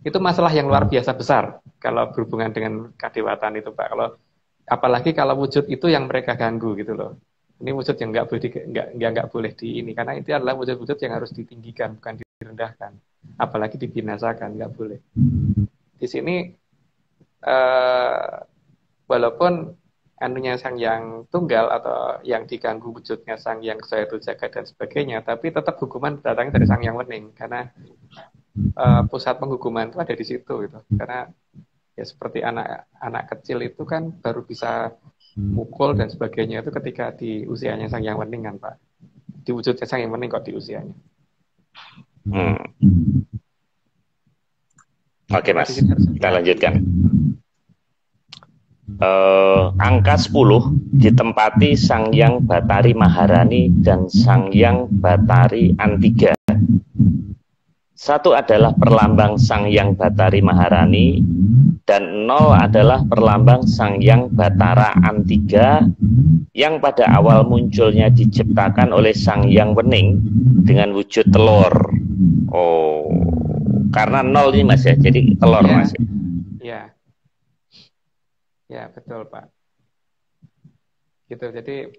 itu masalah yang luar biasa besar kalau berhubungan dengan kadewatan itu, Pak. Apalagi kalau wujud itu yang mereka ganggu gitu loh. Ini wujud yang nggak boleh di ini, karena itu adalah wujud-wujud yang harus ditinggikan, bukan direndahkan, apalagi dibinasakan, nggak boleh. Di sini walaupun anunya Sang Yang Tunggal atau yang diganggu wujudnya Sang Yang Kesaya itu Jagat dan sebagainya, tapi tetap hukuman datangnya dari Sang Yang Wening, karena pusat penghukuman itu ada di situ gitu. Karena ya seperti anak kecil itu kan baru bisa mukul dan sebagainya itu ketika di usianya Sang Yang Wening kan, Pak. Di wujudnya Sang Yang Wening kok di usianya. Oke Mas, kita lanjutkan. Angka 10 ditempati Sang Yang Batari Maharani dan Sang Yang Batari Antiga. 1 adalah perlambang Sang Yang Batari Maharani dan 0 adalah perlambang Sang Yang Batara Antiga, yang pada awal munculnya diciptakan oleh Sang Yang Wening dengan wujud telur. Oh, karena 0 ini Mas ya, jadi telur ya, Mas. Iya. Ya, betul, Pak. Gitu. Jadi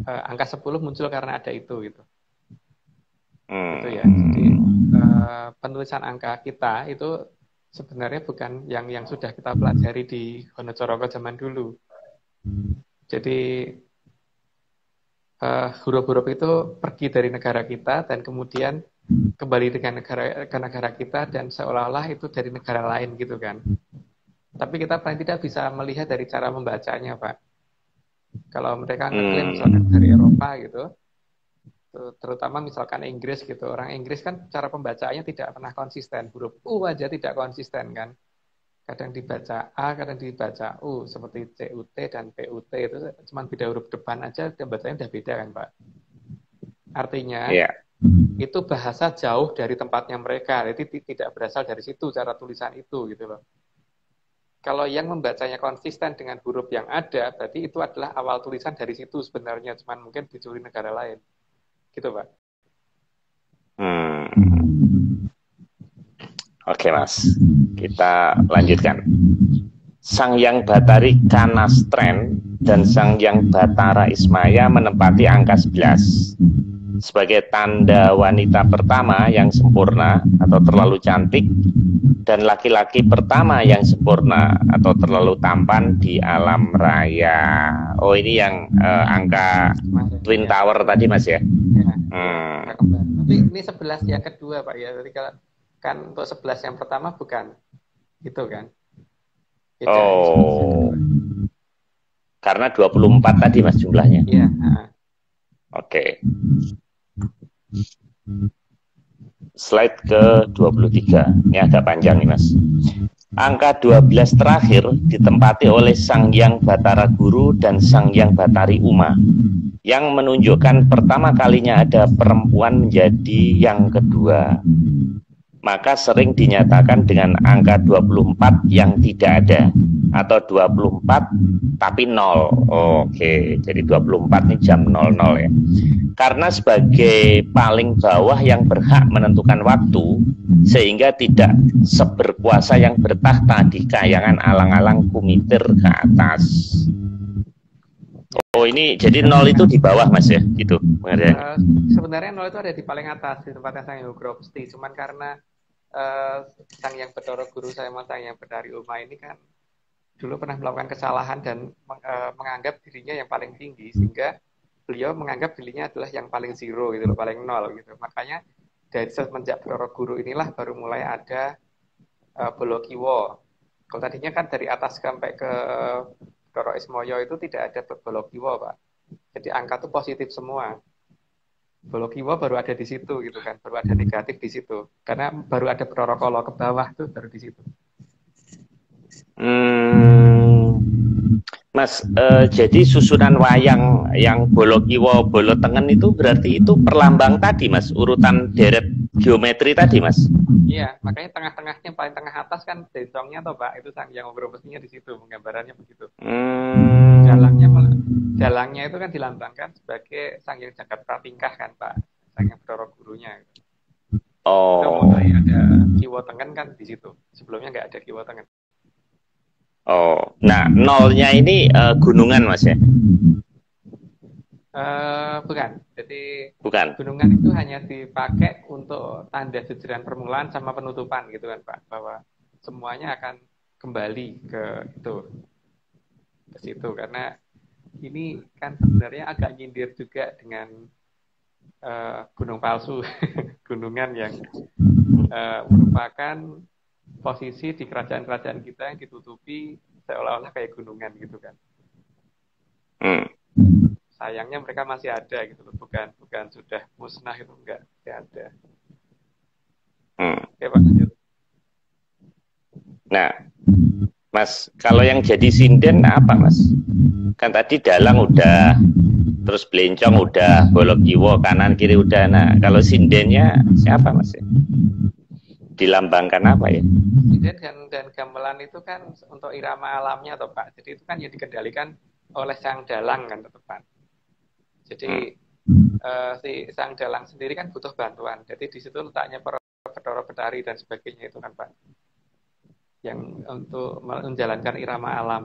angka 10 muncul karena ada itu gitu. Gitu ya. Jadi penulisan angka kita itu sebenarnya bukan yang sudah kita pelajari di Honocorogo zaman dulu. Jadi huruf-huruf itu pergi dari negara kita dan kemudian kembali ke negara kita, dan seolah-olah itu dari negara lain gitu kan. Tapi kita paling tidak bisa melihat dari cara membacanya, Pak. Kalau mereka ngeklaim misalkan dari Eropa gitu, terutama misalkan Inggris gitu, orang Inggris kan cara pembacaannya tidak pernah konsisten, huruf U aja tidak konsisten kan. Kadang dibaca A, kadang dibaca U, seperti CUT dan PUT itu cuma beda huruf depan aja, dan bacanya udah beda kan, Pak. Artinya itu bahasa jauh dari tempatnya mereka, jadi tidak berasal dari situ cara tulisan itu gitu loh. Kalau yang membacanya konsisten dengan huruf yang ada, berarti itu adalah awal tulisan dari situ sebenarnya, cuman mungkin dicuri negara lain. Gitu, Pak. Oke, Mas. Kita lanjutkan. Sang Yang Batari Kanastren dan Sang Yang Batara Ismaya menempati angka 11. Sebagai tanda wanita pertama yang sempurna atau terlalu cantik, dan laki-laki pertama yang sempurna atau terlalu tampan di alam raya. Oh, ini yang angka Twin Tower tadi, Mas ya? Tapi ini 11 yang kedua, Pak ya. Jadi kan untuk 11 yang pertama bukan itu kan? Beda, karena 24 tadi Mas jumlahnya. Iya. Oke. Slide ke 23. Ini agak panjang nih Mas. Angka 12 terakhir ditempati oleh Sang Yang Batara Guru dan Sang Yang Batari Uma, yang menunjukkan pertama kalinya ada perempuan menjadi yang kedua. Maka sering dinyatakan dengan angka 24 yang tidak ada, atau 24 tapi 0. Oke, jadi 24 ini jam 00 ya. Karena sebagai paling bawah yang berhak menentukan waktu, sehingga tidak seberkuasa yang bertahta di kayangan alang-alang kumitir ke atas. Oh, ini jadi 0 itu di bawah Mas ya, gitu. Sebenarnya 0 itu ada di paling atas, di tempatnya Sang Hyang Gropsti. Cuman karena eh, Sang Hyang Bathara Guru saya sama Sang Hyang Bathari Uma ini kan dulu pernah melakukan kesalahan dan menganggap dirinya yang paling tinggi, sehingga beliau menganggap dirinya adalah yang paling zero gitu loh, paling nol gitu. Makanya dari semenjak Bathara Guru inilah baru mulai ada Bolokiwo. Kalau tadinya kan dari atas sampai ke Bathara Ismoyo itu tidak ada Bolokiwo, Pak. Jadi angka itu positif semua. Bolokiwo baru ada di situ gitu kan, baru ada negatif di situ. Karena baru ada Bathara Kala ke bawah tuh baru di situ. Mas, jadi susunan wayang yang Bolokiwo, Bolotengen itu berarti itu perlambang tadi, Mas, urutan deret geometri tadi, Mas. Iya, makanya tengah-tengahnya paling tengah atas kan bencongnya toh, Pak, itu Sang Hyang Borobusinya di situ, penggambarannya begitu. Jalangnya itu kan dilambangkan sebagai Sang Hyang Jagat Pratingkah kan, Pak, Sang Hyang Bathara Gurunya. Oh. Itu mulai ada Kiwo Tengen kan di situ. Sebelumnya nggak ada Kiwo Tengen. Oh, nah nolnya ini gunungan, Mas ya? Bukan. Jadi bukan. Gunungan itu hanya dipakai untuk tanda jejeran permulaan sama penutupan gitu kan, Pak, bahwa semuanya akan kembali ke situ, karena ini kan sebenarnya agak nyindir juga dengan gunung palsu, gunungan yang merupakan posisi di kerajaan-kerajaan kita yang ditutupi seolah-olah kayak gunungan gitu kan. Sayangnya mereka masih ada gitu loh, bukan sudah musnah, itu enggak, masih ada. Oke, Pak, lanjut. Nah, Mas, kalau yang jadi sinden apa, Mas? Kan tadi dalang udah, terus belencong udah, Bolokiwo kanan kiri udah. Nah, kalau sindennya siapa, Mas? Dilambangkan apa ya? Sinden dan gamelan itu kan untuk irama alamnya toh, Pak. Jadi itu kan yang dikendalikan oleh sang dalang kan, tepat. Jadi si sang dalang sendiri kan butuh bantuan. Jadi di situ letaknya Bathara Bathari dan sebagainya itu kan, Pak, yang untuk menjalankan irama alam.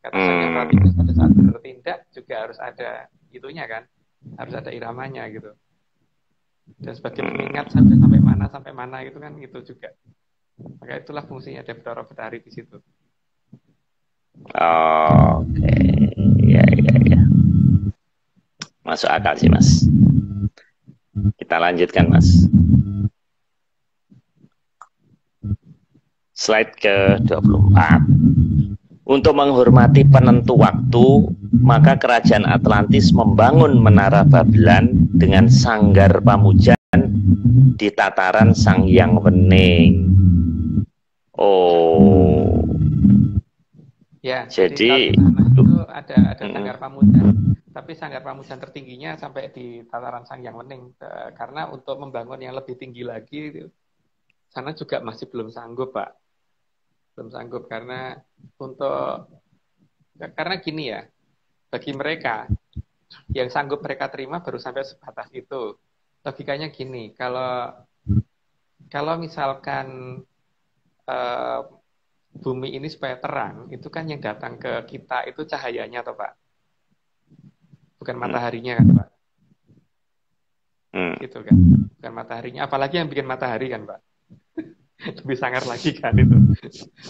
Kata Sang Pratingkah pada saat bertindak juga harus ada itunya kan, harus ada iramanya gitu. Dan sebagai pengingat sampai mana gitu kan, itu juga. Maka itulah fungsinya ada Bathara Bathari di situ. Oke, ya. Masuk akal sih, Mas. Kita lanjutkan, Mas. Slide ke-24. Untuk menghormati penentu waktu, maka kerajaan Atlantis membangun menara Babelan dengan sanggar pamujan di tataran Sang Hyang Wening. Oh. Ya, jadi itu ada sanggar pamujan, tapi sanggar pamujan tertingginya sampai di tataran Sang Hyang Wening, karena untuk membangun yang lebih tinggi lagi sana juga masih belum sanggup, Pak. Belum sanggup karena gini ya, bagi mereka yang sanggup mereka terima baru sampai sebatas itu. Logikanya gini, kalau misalkan bumi ini supaya terang, itu kan yang datang ke kita itu cahayanya toh, Pak, bukan mataharinya kan, Pak. Gitu kan, bukan mataharinya, apalagi yang bikin matahari kan, Pak. Lebih sangar lagi kan itu.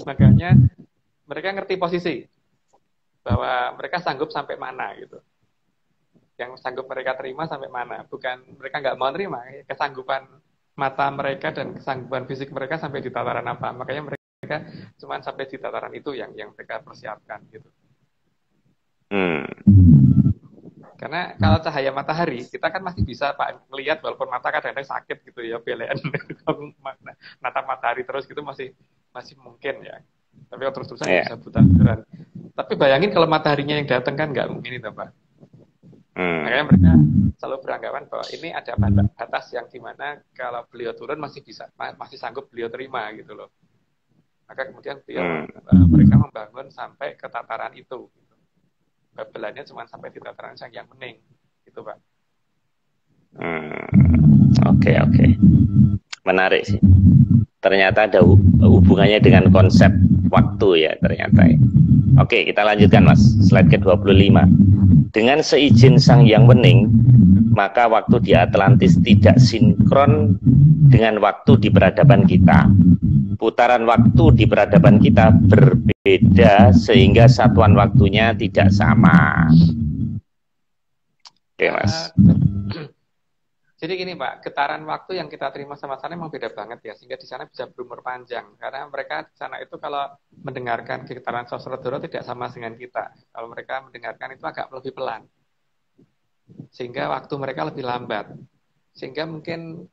Makanya mereka ngerti posisi bahwa mereka sanggup sampai mana gitu. Yang sanggup mereka terima sampai mana. Bukan mereka nggak mau terima, kesanggupan mata mereka dan kesanggupan fisik mereka sampai di tataran apa. Makanya mereka cuma sampai di tataran itu yang mereka persiapkan gitu. Karena kalau cahaya matahari, kita kan masih bisa, Pak, melihat walaupun mata kadang-kadang sakit gitu ya, belean natap matahari terus gitu masih mungkin ya. Tapi kalau terus-terusan bisa buta beneran. Tapi bayangin kalau mataharinya yang datang kan nggak mungkin itu, Pak. Makanya mereka selalu beranggapan bahwa ini ada batas yang dimana kalau beliau turun masih sanggup beliau terima gitu loh. Maka kemudian mereka membangun sampai ke tataran itu. Babelannya cuma sampai di tataran Sang Hyang Wening gitu, Pak. Oke. Menarik sih. Ternyata ada hubungannya dengan konsep waktu ya ternyata. Oke, kita lanjutkan, Mas. Slide ke-25. Dengan seizin Sang Hyang Wening, maka waktu di Atlantis tidak sinkron dengan waktu di peradaban kita. Putaran waktu di peradaban kita berbeda sehingga satuan waktunya tidak sama. Oke, Mas. Jadi gini Pak, getaran waktu yang kita terima sama sana memang beda banget ya, sehingga di sana bisa berumur panjang. Karena mereka di sana itu kalau mendengarkan getaran Sosrodoro tidak sama dengan kita. Kalau mereka mendengarkan itu agak lebih pelan. Sehingga waktu mereka lebih lambat. Sehingga mungkin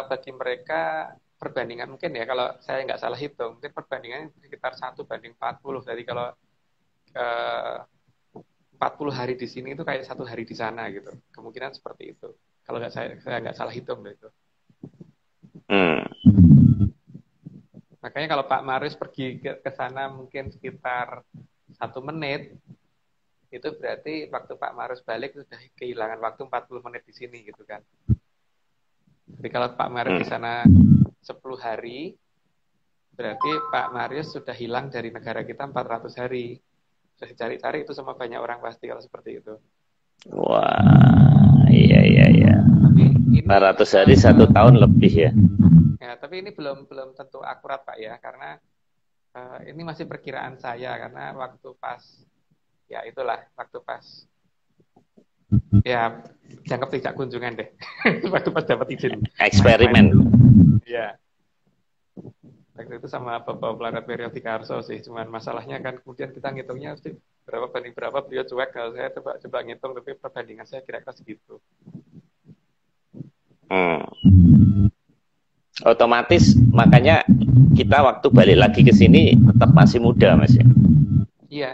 bagi mereka perbandingan mungkin ya, kalau saya nggak salah hitung, mungkin perbandingannya sekitar 1:40. Jadi kalau 40 hari di sini itu kayak 1 hari di sana gitu. Kemungkinan seperti itu. Kalau saya nggak salah hitung itu. Makanya kalau Pak Marius pergi ke sana mungkin sekitar 1 menit, itu berarti waktu Pak Marius balik sudah kehilangan waktu 40 menit di sini gitu kan. Jadi kalau Pak Marius di sana 10 hari, berarti Pak Marius sudah hilang dari negara kita 400 hari. Sudah dicari-cari itu sama banyak orang pasti kalau seperti itu. Wah, iya. Tapi ini 400 hari 1 tahun lebih ya. Ya, tapi ini belum tentu akurat Pak ya, karena ini masih perkiraan saya, karena waktu pas, ya itulah, waktu pas, ya jangkep tidak kunjungan deh, waktu pas dapat izin. Eksperimen. Ya, waktu itu sama Bapak Planet Periodik Arso sih, cuman masalahnya kan kemudian kita ngitungnya sih berapa banding berapa, beliau cuek, kalau saya coba ngitung, tapi perbandingan saya kira-kira segitu. Otomatis makanya kita waktu balik lagi ke sini tetap masih muda, Mas ya. Iya,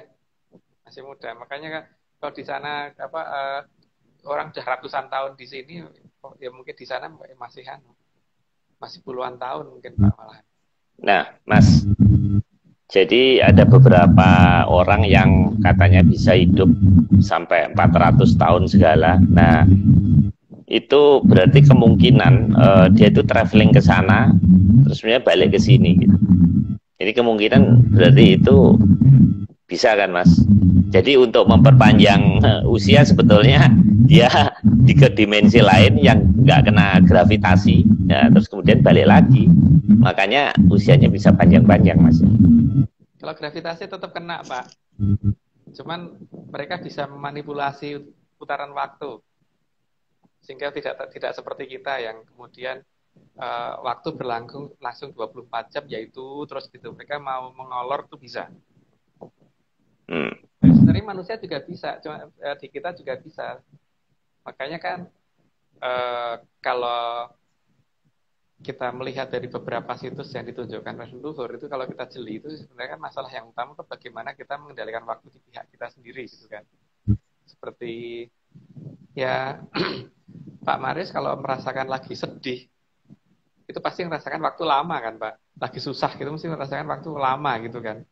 masih muda. Makanya kan kalau di sana orang udah ratusan tahun di sini, ya mungkin di sana masih puluhan tahun mungkin Pak malahan. Nah, Mas, jadi ada beberapa orang yang katanya bisa hidup sampai 400 tahun segala. Nah, itu berarti kemungkinan dia itu traveling ke sana, terus sebenarnya balik ke sini gitu. Jadi kemungkinan berarti itu bisa kan, Mas? Jadi untuk memperpanjang usia sebetulnya dia di dimensi lain yang nggak kena gravitasi, ya, terus kemudian balik lagi. Makanya usianya bisa panjang-panjang, Mas. Kalau gravitasi tetap kena, Pak. Cuman mereka bisa memanipulasi putaran waktu. Sehingga tidak seperti kita yang kemudian waktu berlangsung langsung 24 jam, yaitu terus gitu. Mereka mau mengolor tuh bisa. Sebenarnya manusia juga bisa, cuma di kita juga bisa. Makanya kan kalau kita melihat dari beberapa situs yang ditunjukkan oleh leluhur, itu kalau kita jeli itu sebenarnya kan masalah yang utama itu bagaimana kita mengendalikan waktu di pihak kita sendiri gitu kan. Seperti ya Pak Marius kalau merasakan lagi sedih, itu pasti merasakan waktu lama kan Pak. Lagi susah gitu mesti merasakan waktu lama gitu kan.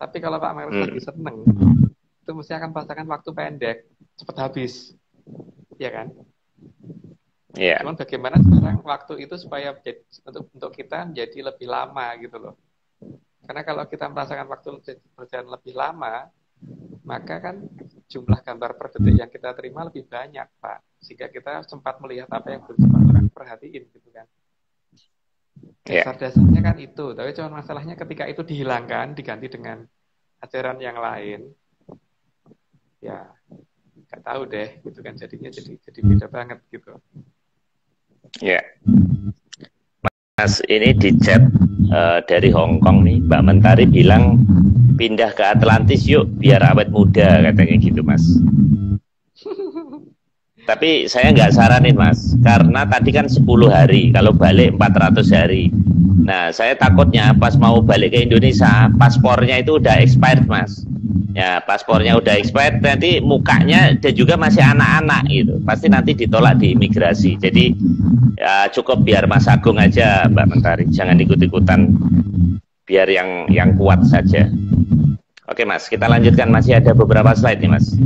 Tapi kalau Pak Marius lagi seneng, itu mesti akan merasakan waktu pendek, cepat habis, ya kan? Yeah. Cuman bagaimana sekarang waktu itu supaya untuk kita menjadi lebih lama gitu loh. Karena kalau kita merasakan waktu berjalan lebih lama, maka kan jumlah gambar per detik yang kita terima lebih banyak, Pak. Sehingga kita sempat melihat apa yang belum sempat orang perhatiin gitu kan. Dasar-dasarnya kan itu. Tapi cuma masalahnya ketika itu dihilangkan, diganti dengan ajaran yang lain, ya nggak tahu deh gitu kan, jadinya jadi beda banget gitu. Ya, Mas, ini di chat dari Hong Kong nih, Mbak Mentari bilang pindah ke Atlantis yuk biar awet muda, katanya gitu, Mas. Tapi saya nggak saranin, Mas, karena tadi kan 10 hari, kalau balik 400 hari. Nah, saya takutnya pas mau balik ke Indonesia, paspornya itu udah expired, Mas. Ya, paspornya udah expired, nanti mukanya dan juga masih anak-anak gitu. Pasti nanti ditolak di imigrasi. Jadi ya cukup biar Mas Agung aja, Mbak Mentari. Jangan ikut-ikutan, biar yang kuat saja. Oke, Mas, kita lanjutkan. Masih ada beberapa slide nih, Mas.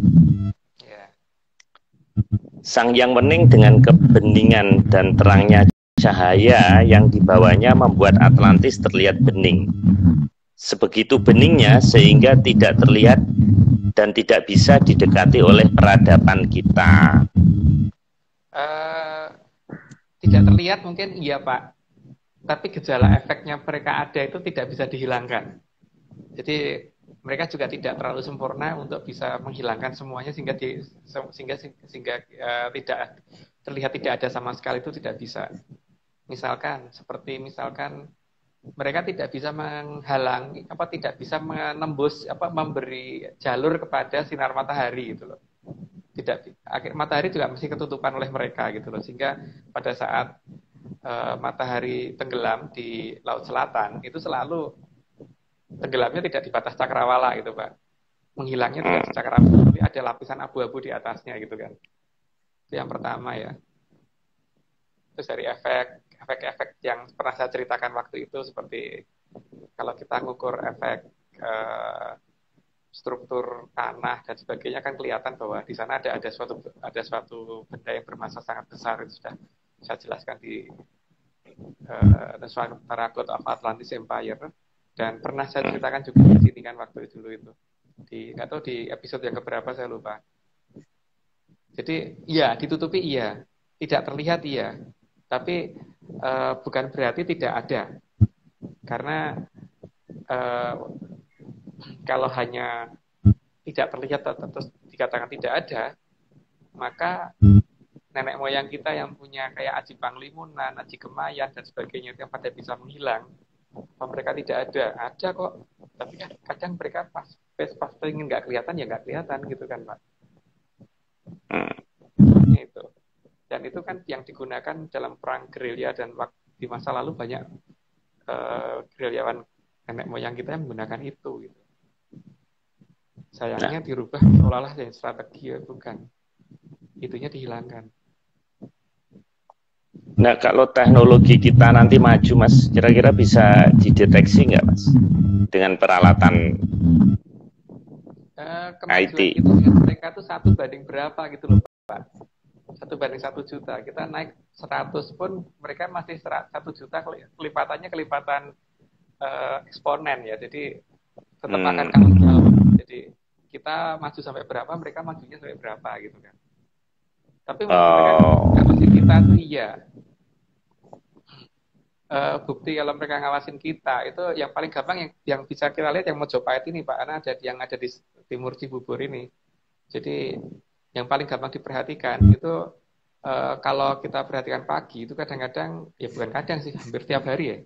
Sang Yang Wening dengan kebeningan dan terangnya cahaya yang dibawanya membuat Atlantis terlihat bening. Sebegitu beningnya sehingga tidak terlihat dan tidak bisa didekati oleh peradaban kita. Uh, Tidak terlihat mungkin iya Pak, tapi gejala efeknya mereka ada itu tidak bisa dihilangkan. Jadi mereka juga tidak terlalu sempurna untuk bisa menghilangkan semuanya sehingga tidak terlihat tidak ada sama sekali, itu tidak bisa. Misalkan mereka tidak bisa menghalangi tidak bisa menembus memberi jalur kepada sinar matahari gitu loh. Matahari juga mesti ketutupan oleh mereka gitu loh, sehingga pada saat matahari tenggelam di Laut Selatan itu selalu tenggelamnya tidak di batas cakrawala gitu Pak, menghilangnya tidak di cakrawala, tapi ada lapisan abu-abu di atasnya gitu kan. Itu yang pertama ya. Terus dari efek yang pernah saya ceritakan waktu itu, seperti kalau kita ngukur efek struktur tanah dan sebagainya, kan kelihatan bahwa di sana ada suatu benda yang bermassa sangat besar. Itu sudah saya jelaskan di The Terracotta of Atlantis Empire, dan pernah saya ceritakan juga di sini kan waktu itu dulu, nggak tahu di episode yang keberapa saya lupa. Jadi iya, ditutupi iya, tidak terlihat iya, tapi bukan berarti tidak ada, karena kalau hanya tidak terlihat terus dikatakan tidak ada, maka nenek moyang kita yang punya kayak Aji Panglimunan, Aji Kemayan dan sebagainya yang pada bisa menghilang, mereka tidak ada kok, tapi kadang mereka pas ingin nggak kelihatan ya nggak kelihatan gitu kan Pak. Itu, dan itu kan yang digunakan dalam perang gerilya, dan di masa lalu banyak gerilyawan nenek moyang kita yang menggunakan itu gitu. Sayangnya dirubah seolah-olah yang strategi, bukan, itunya dihilangkan. Nah, kalau teknologi kita nanti maju Mas, kira-kira bisa dideteksi nggak Mas dengan peralatan IT? Itu mereka tuh 1 banding berapa gitu loh Pak, 1 banding 1 juta. Kita naik 100 pun mereka masih 1 juta, kelipatannya kelipatan eksponen ya, jadi tetap akan kalah jauh. Jadi kita maju sampai berapa, mereka majunya sampai berapa gitu kan. Tapi mereka ngawasin kita tuh iya. Bukti kalau mereka ngawasin kita itu yang paling gampang yang bisa kita lihat yang Mojopahit ini Pak, karena yang ada di timur Cibubur ini. Jadi yang paling gampang diperhatikan itu kalau kita perhatikan pagi itu kadang-kadang, ya bukan kadang sih, hampir tiap hari ya,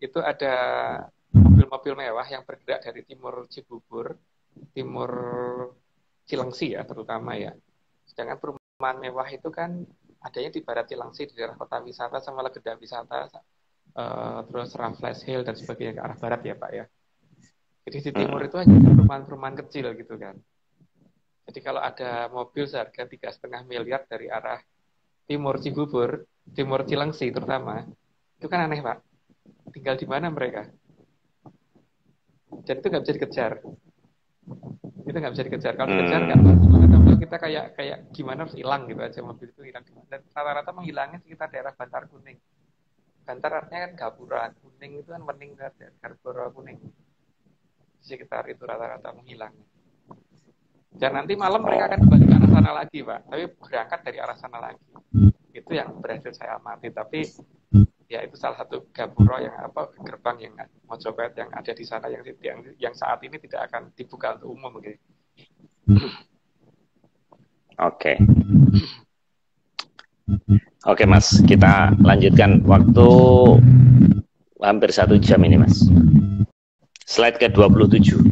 itu ada mobil-mobil mewah yang bergerak dari timur Cibubur, timur Cilengsi ya terutama ya. Sedangkan perumahan mewah itu kan adanya di barat Cilengsi, di daerah kota wisata sama legenda wisata, terus Ramfles Hill dan sebagainya ke arah barat ya Pak ya. Jadi di timur itu hanya perumahan-perumahan kecil gitu kan. Jadi kalau ada mobil seharga 3,5 miliar dari arah timur Cibubur, timur Cilengsi terutama, itu kan aneh Pak. Tinggal di mana mereka? Dan itu nggak bisa dikejar. Itu nggak bisa dikejar. Kalau dikejar nggak, kita kayak gimana harus hilang gitu aja, mobil itu hilang. Dan rata-rata menghilangnya sekitar daerah Bantar Kuning. Bantar artinya kan Gapura, Kuning itu kan Wening, Gapura Kuning. Sekitar itu rata-rata menghilangnya. Dan nanti malam mereka akan kembali ke arah sana lagi Pak, tapi berangkat dari arah sana lagi. Itu yang berhasil saya amati. Tapi ya itu salah satu gapura gerbang yang Mojopahit yang ada di sana yang saat ini tidak akan dibuka untuk umum gitu. Oke Mas, kita lanjutkan, waktu hampir 1 jam ini Mas. Slide ke-27.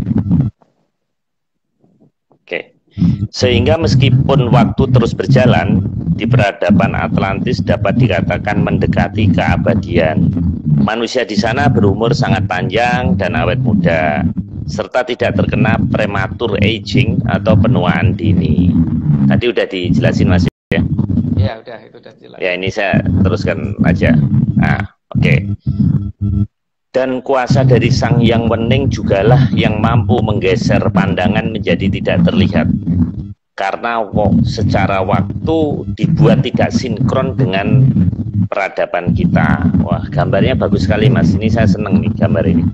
Sehingga meskipun waktu terus berjalan, di peradaban Atlantis dapat dikatakan mendekati keabadian. Manusia di sana berumur sangat panjang dan awet muda, serta tidak terkena prematur aging atau penuaan dini. Tadi udah dijelasin Mas ya? Ya udah, itu udah jelas. Ya ini saya teruskan aja. Nah, oke. Dan kuasa dari Sang Hyang Wening jugalah yang mampu menggeser pandangan menjadi tidak terlihat. Karena secara waktu dibuat tidak sinkron dengan peradaban kita. Wah, gambarnya bagus sekali Mas. Ini saya seneng nih gambar ini.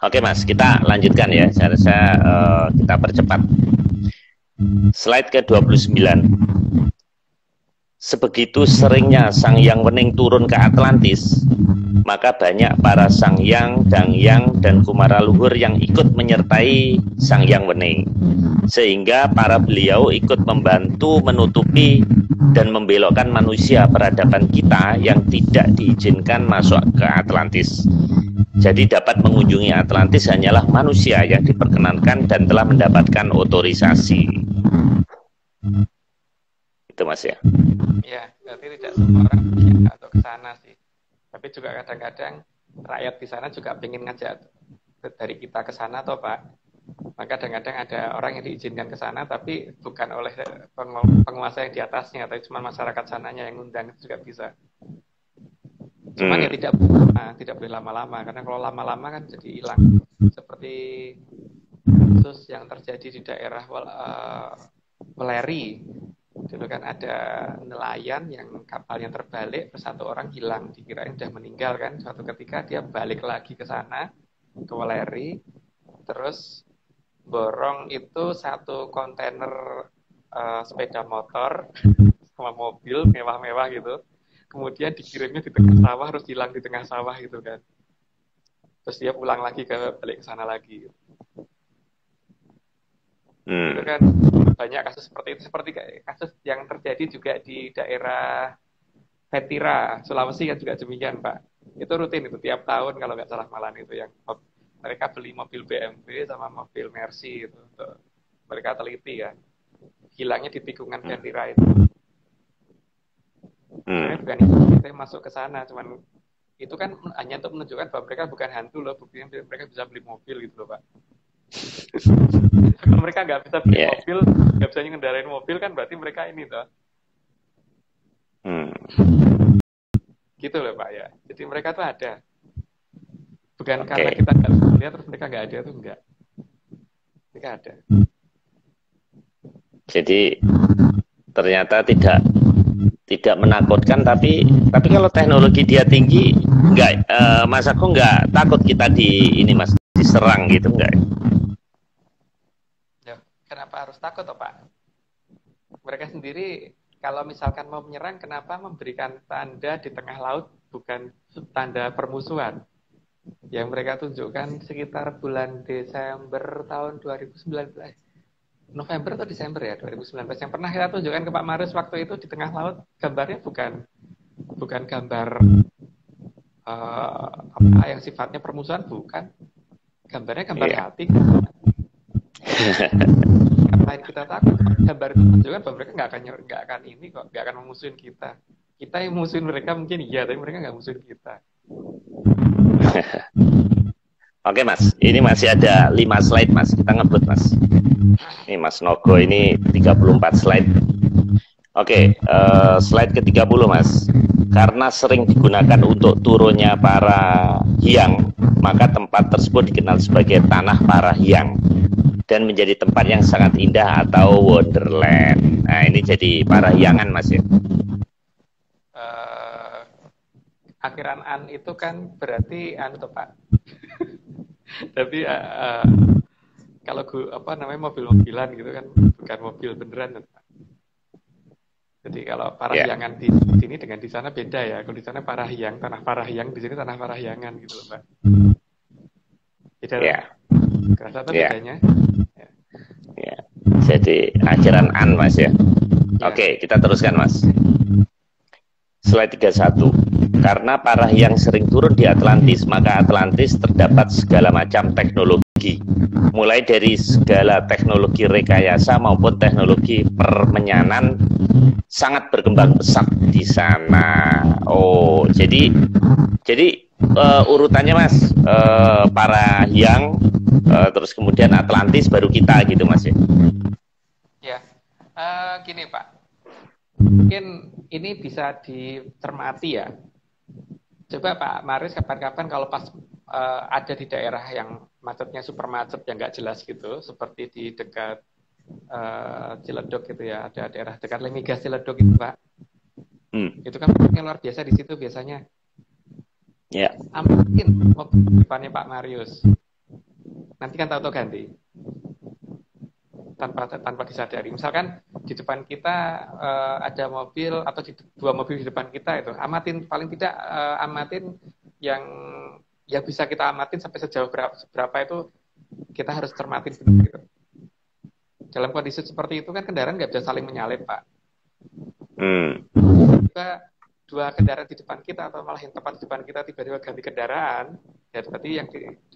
Oke Mas, kita lanjutkan ya. Kita percepat. Slide ke-29. sebegitu seringnya Sang Hyang Wening turun ke Atlantis, maka banyak para Sang Hyang, Dangyang, dan Kumara Luhur yang ikut menyertai Sang Hyang Wening. Sehingga para beliau ikut membantu menutupi dan membelokkan manusia peradaban kita yang tidak diizinkan masuk ke Atlantis. Jadi dapat mengunjungi Atlantis hanyalah manusia yang diperkenankan dan telah mendapatkan otorisasi. Itu Mas ya. Ya, berarti tidak semua orang bisa atau ke sana sih. Tapi juga kadang-kadang rakyat di sana juga ingin ngajak dari kita ke sana toh Pak. Maka kadang-kadang ada orang yang diizinkan ke sana tapi bukan oleh penguasa yang di atasnya, tapi cuma masyarakat sananya yang ngundang, itu juga bisa. Cuman ya tidak boleh lama-lama, karena kalau lama-lama kan jadi hilang. Seperti kasus yang terjadi di daerah Weleri. Dulu kan ada nelayan yang kapalnya terbalik, terus satu orang hilang, dikirain sudah meninggal kan. Suatu ketika dia balik lagi ke sana, ke Weleri, terus borong itu satu kontainer sepeda motor sama mobil mewah-mewah gitu. Kemudian dikirimnya di tengah sawah, harus hilang di tengah sawah gitu kan. Terus dia pulang lagi balik ke sana lagi. Itu kan banyak kasus seperti itu, seperti kasus yang terjadi juga di daerah Petira, Sulawesi kan juga demikian Pak. Itu rutin itu tiap tahun kalau nggak salah malam itu yang mereka beli mobil BMW sama mobil Mercy itu untuk mereka teliti kan. Hilangnya di tikungan Petira itu. Bukan kita masuk ke sana, cuman itu kan hanya untuk menunjukkan bahwa mereka bukan hantu loh, buktinya mereka bisa beli mobil gitu loh Pak. Kalau mereka nggak bisa beli mobil, nggak bisa ngendarain mobil kan berarti mereka ini toh. Gitu loh Pak ya. Jadi mereka tuh ada. Bukan karena kita nggak lihat terus mereka nggak ada, tuh enggak. Mereka ada. Jadi ternyata tidak menakutkan, tapi kalau teknologi dia tinggi, enggak, Mas aku enggak takut kita Mas diserang gitu enggak? Ya, kenapa harus takut toh Pak? Mereka sendiri kalau misalkan mau menyerang, kenapa memberikan tanda di tengah laut bukan tanda permusuhan? Yang mereka tunjukkan sekitar bulan Desember tahun 2019. November atau Desember ya 2019 yang pernah kita tunjukkan ke Pak Marius waktu itu di tengah laut, gambarnya bukan gambar apa yang sifatnya permusuhan, bukan, gambarnya gambar hati. Ngapain kita takut? Gambar itu tunjukkan bahwa mereka nggak akan ini kok, nggak akan memusuhin kita yang musuhin mereka mungkin iya, tapi mereka nggak musuhin kita. Oke Mas, ini masih ada 5 slide Mas, kita ngebut Mas. Ini Mas Nogo ini 34 slide. Oke, slide ke-30 Mas. Karena sering digunakan untuk turunnya para hyang, maka tempat tersebut dikenal sebagai tanah para hyang dan menjadi tempat yang sangat indah atau wonderland. Nah ini jadi para hyangan Mas ya. Akhiran an itu kan berarti tuh Pak. Tapi kalau mobil-mobilan gitu kan bukan mobil beneran Pak. Jadi kalau parahyangan di sini dengan di sana beda ya. Kalau di sana parahyang, tanah parahyang, di sini tanah parahyangan gitu loh Pak. Beda lah. Kerasa tuh bedanya. Ya. Jadi akhiran an Mas ya. Oke, kita teruskan Mas. Slide 31. Karena parahyang sering turun di Atlantis, maka Atlantis terdapat segala macam teknologi. Mulai dari segala teknologi rekayasa maupun teknologi permenyanan sangat berkembang pesat di sana. Oh, jadi urutannya Mas, parahyang, terus kemudian Atlantis, baru kita gitu Mas ya. Ya, gini Pak. Mungkin ini bisa dicermati ya. Coba Pak Marius kapan-kapan kalau pas ada di daerah yang macetnya super macet yang nggak jelas gitu, seperti di dekat Ciledug gitu ya, ada daerah dekat Lemigas Ciledug itu Pak. Itu kan yang luar biasa di situ biasanya. Ya. Mungkin mobil depannya Pak Marius. Nanti kan tahu-tahu ganti. Tanpa disadari. Misalkan di depan kita ada mobil atau dua mobil di depan kita itu, amatin paling tidak amatin yang bisa kita amatin sampai sejauh berapa itu kita harus cermatin gitu. Dalam kondisi seperti itu kan kendaraan nggak bisa saling menyalip, Pak. Juga dua kendaraan di depan kita atau malah yang tepat di depan kita tiba-tiba ganti kendaraan, ya berarti yang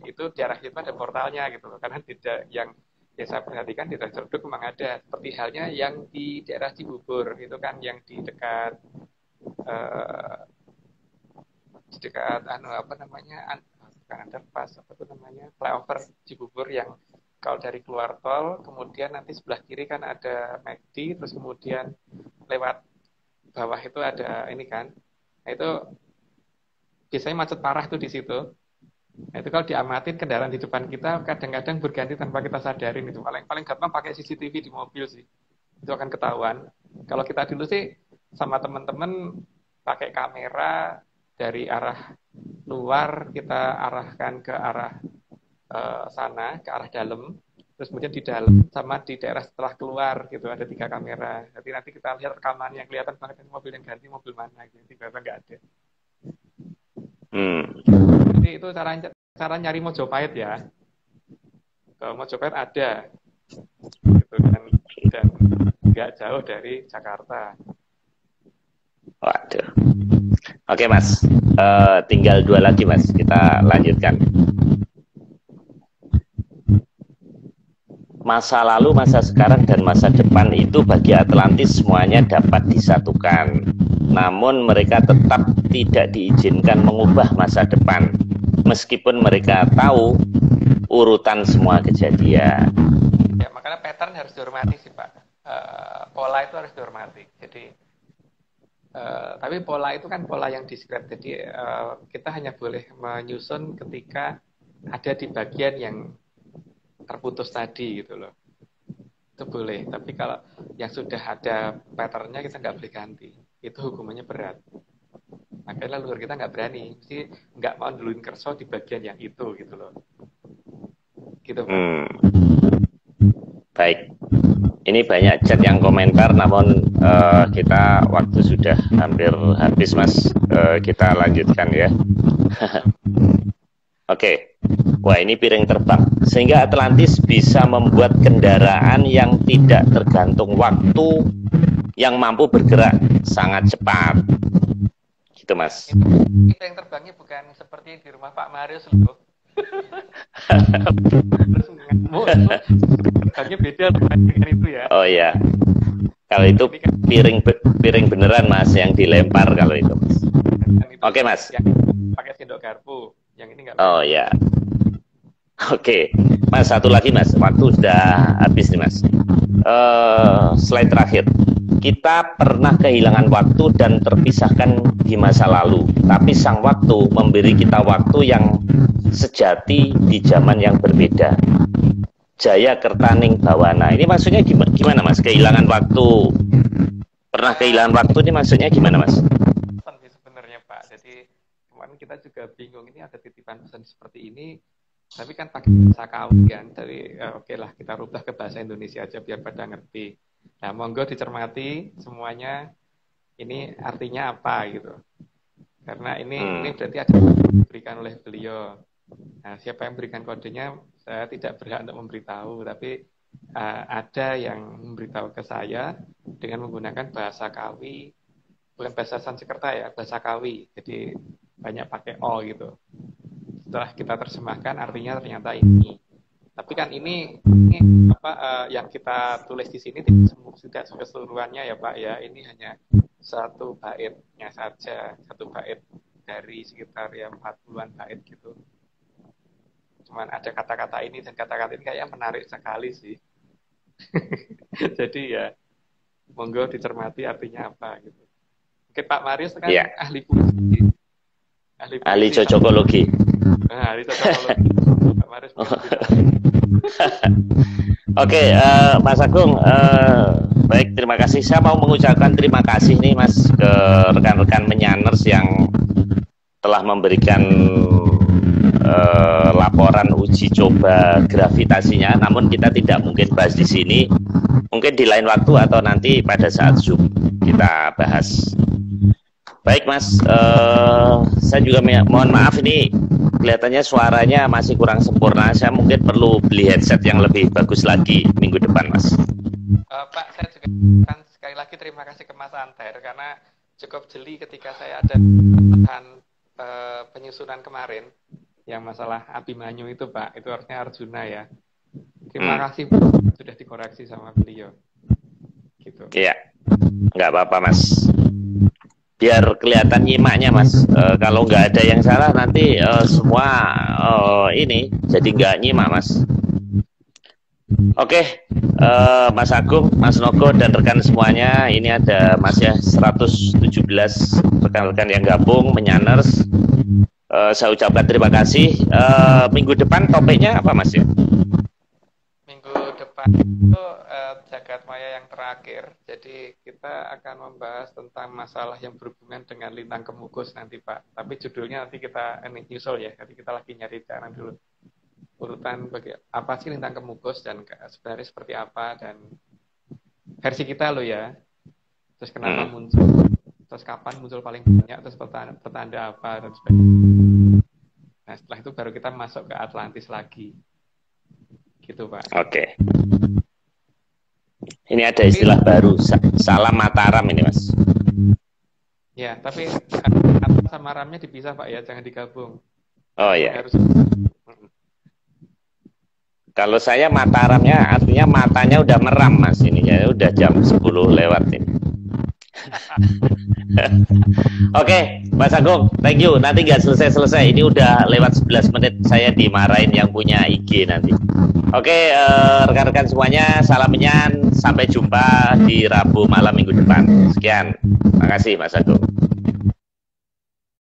itu di arah kita ada portalnya gitu loh. Karena tidak yang saya perhatikan di daerah Celduk memang ada, seperti halnya yang di daerah Cibubur itu kan yang di dekat bukan underpass, apa itu namanya, flyover Cibubur, yang kalau dari keluar tol kemudian nanti sebelah kiri kan ada McD, terus kemudian lewat bawah itu ada ini kan, nah itu biasanya macet parah tuh di situ. Nah, itu kalau diamatin kendaraan di depan kita kadang-kadang berganti tanpa kita sadarin. Itu paling gampang pakai CCTV di mobil sih, itu akan ketahuan. Kalau kita dulu sih sama teman-teman pakai kamera dari arah luar kita arahkan ke arah sana, ke arah dalam, terus kemudian di dalam sama di daerah setelah keluar gitu ada 3 kamera. Jadi nanti kita lihat rekaman yang kelihatan banget mobil yang ganti mobil mana gitu, tiba-tiba nggak ada. Jadi itu cara nyari Mojopahit ya. Kalau Mojopahit ada, gitu kan, dan nggak jauh dari Jakarta. Waduh. Oke Mas, tinggal 2 lagi Mas, kita lanjutkan. Masa lalu, masa sekarang, dan masa depan itu bagi Atlantis semuanya dapat disatukan. Namun mereka tetap tidak diizinkan mengubah masa depan, meskipun mereka tahu urutan semua kejadian. Ya, makanya pattern harus dihormati sih Pak. Pola itu harus dihormati. Jadi, tapi pola itu kan pola yang diskret. Jadi kita hanya boleh menyusun ketika ada di bagian yang terputus tadi gitu loh, itu boleh. Tapi kalau yang sudah ada patternnya kita nggak boleh ganti, itu hukumannya berat. Makanya leluhur kita nggak berani, mesti nggak mau duluin kerso di bagian yang itu gitu loh, gitu Pak. Baik, ini banyak chat yang komentar, namun kita waktu sudah hampir habis Mas, kita lanjutkan ya. Oke. Wah, ini piring terbang. Sehingga Atlantis bisa membuat kendaraan yang tidak tergantung waktu, yang mampu bergerak sangat cepat. Gitu, Mas. Ini piring terbangnya bukan seperti di rumah Pak Marius loh. Terus terbangnya beda dengan itu ya. Oh iya. Kalau itu piring beneran Mas, yang dilempar kalau itu, Mas. Oke, Mas. Pakai sendok garpu. Yang ini enggak. Oh iya. Oke, Mas, satu lagi Mas, waktu sudah habis nih Mas. Slide terakhir. Kita pernah kehilangan waktu dan terpisahkan di masa lalu, tapi sang waktu memberi kita waktu yang sejati di zaman yang berbeda. Jaya Kertaning Bawana. Ini maksudnya gimana Mas? Kehilangan waktu. Pernah kehilangan waktu ini maksudnya gimana Mas? Sebenarnya Pak, jadi kemarin kita juga bingung, ini ada titipan pesan seperti ini, tapi kan pakai bahasa Kawi kan. Jadi oke lah, kita rubah ke bahasa Indonesia aja biar pada ngerti. Nah, monggo dicermati semuanya, ini artinya apa gitu. Karena ini berarti ada yang diberikan oleh beliau. Nah, siapa yang berikan kodenya saya tidak berhak untuk memberitahu, tapi ada yang memberitahu ke saya dengan menggunakan bahasa Kawi, bukan bahasa Sanskerta ya, bahasa Kawi. Jadi banyak pakai O gitu. Setelah kita terjemahkan artinya ternyata ini. Tapi kan ini apa yang kita tulis di sini tidak keseluruhannya ya Pak ya. Ini hanya satu baitnya saja, satu bait dari sekitar ya 40-an bait gitu. Cuman ada kata-kata ini dan kata-kata ini kayaknya menarik sekali sih. Jadi ya monggo dicermati artinya apa gitu. Oke, Pak Marius kan ahli puisi. Ahli cocokologi. Nah, ahli cocokologi. Pak Marius. Oke, Mas Agung, baik, terima kasih. Saya mau mengucapkan terima kasih nih Mas ke rekan-rekan Menyaners yang telah memberikan laporan uji coba gravitasinya, namun kita tidak mungkin bahas di sini. Mungkin di lain waktu atau nanti pada saat Zoom kita bahas. Baik Mas, saya juga mohon maaf ini kelihatannya suaranya masih kurang sempurna. Saya mungkin perlu beli headset yang lebih bagus lagi minggu depan Mas. Pak, saya juga kan sekali lagi terima kasih ke Mas Anter karena cukup jeli ketika saya ada penyusunan kemarin yang masalah Abimanyu itu Pak, itu harusnya Arjuna ya. Terima kasih sudah dikoreksi sama beliau. Gitu. Iya, nggak apa-apa Mas. Biar kelihatan nyimaknya Mas. Kalau nggak ada yang salah nanti semua ini jadi nggak nyimak Mas. Oke, Mas Agung, Mas Nogo dan rekan semuanya, ini ada Mas ya 117 rekan-rekan yang gabung menyanners. Saya ucapkan terima kasih. Minggu depan topiknya apa Mas ya? Minggu depan itu jagat maya yang terakhir. Jadi kita akan membahas tentang masalah yang berhubungan dengan lintang kemukus nanti Pak. Tapi judulnya nanti kita nyusul ya. Nanti kita lagi nyari cara dulu urutan apa sih lintang kemukus dan sebenarnya seperti apa dan versi kita loh ya. Terus kenapa muncul? Terus kapan muncul paling banyak? Terus pertanda apa dan sebagainya. Nah setelah itu baru kita masuk ke Atlantis lagi. Gitu Pak. Oke. Ini ada istilah baru, salam Mataram ini Mas. Ya, tapi kata sama ramnya dipisah Pak ya, jangan digabung. Oh ya. Kalau saya Mataramnya artinya matanya udah meram Mas ini ya, udah jam 10 lewat ini. Oke, Mas Agung, thank you. Nanti nggak selesai-selesai. Ini udah lewat 11 menit. Saya dimarahin yang punya IG nanti. Oke, rekan-rekan semuanya, salam menyan. Sampai jumpa di Rabu malam minggu depan. Sekian. Makasih Mas Agung.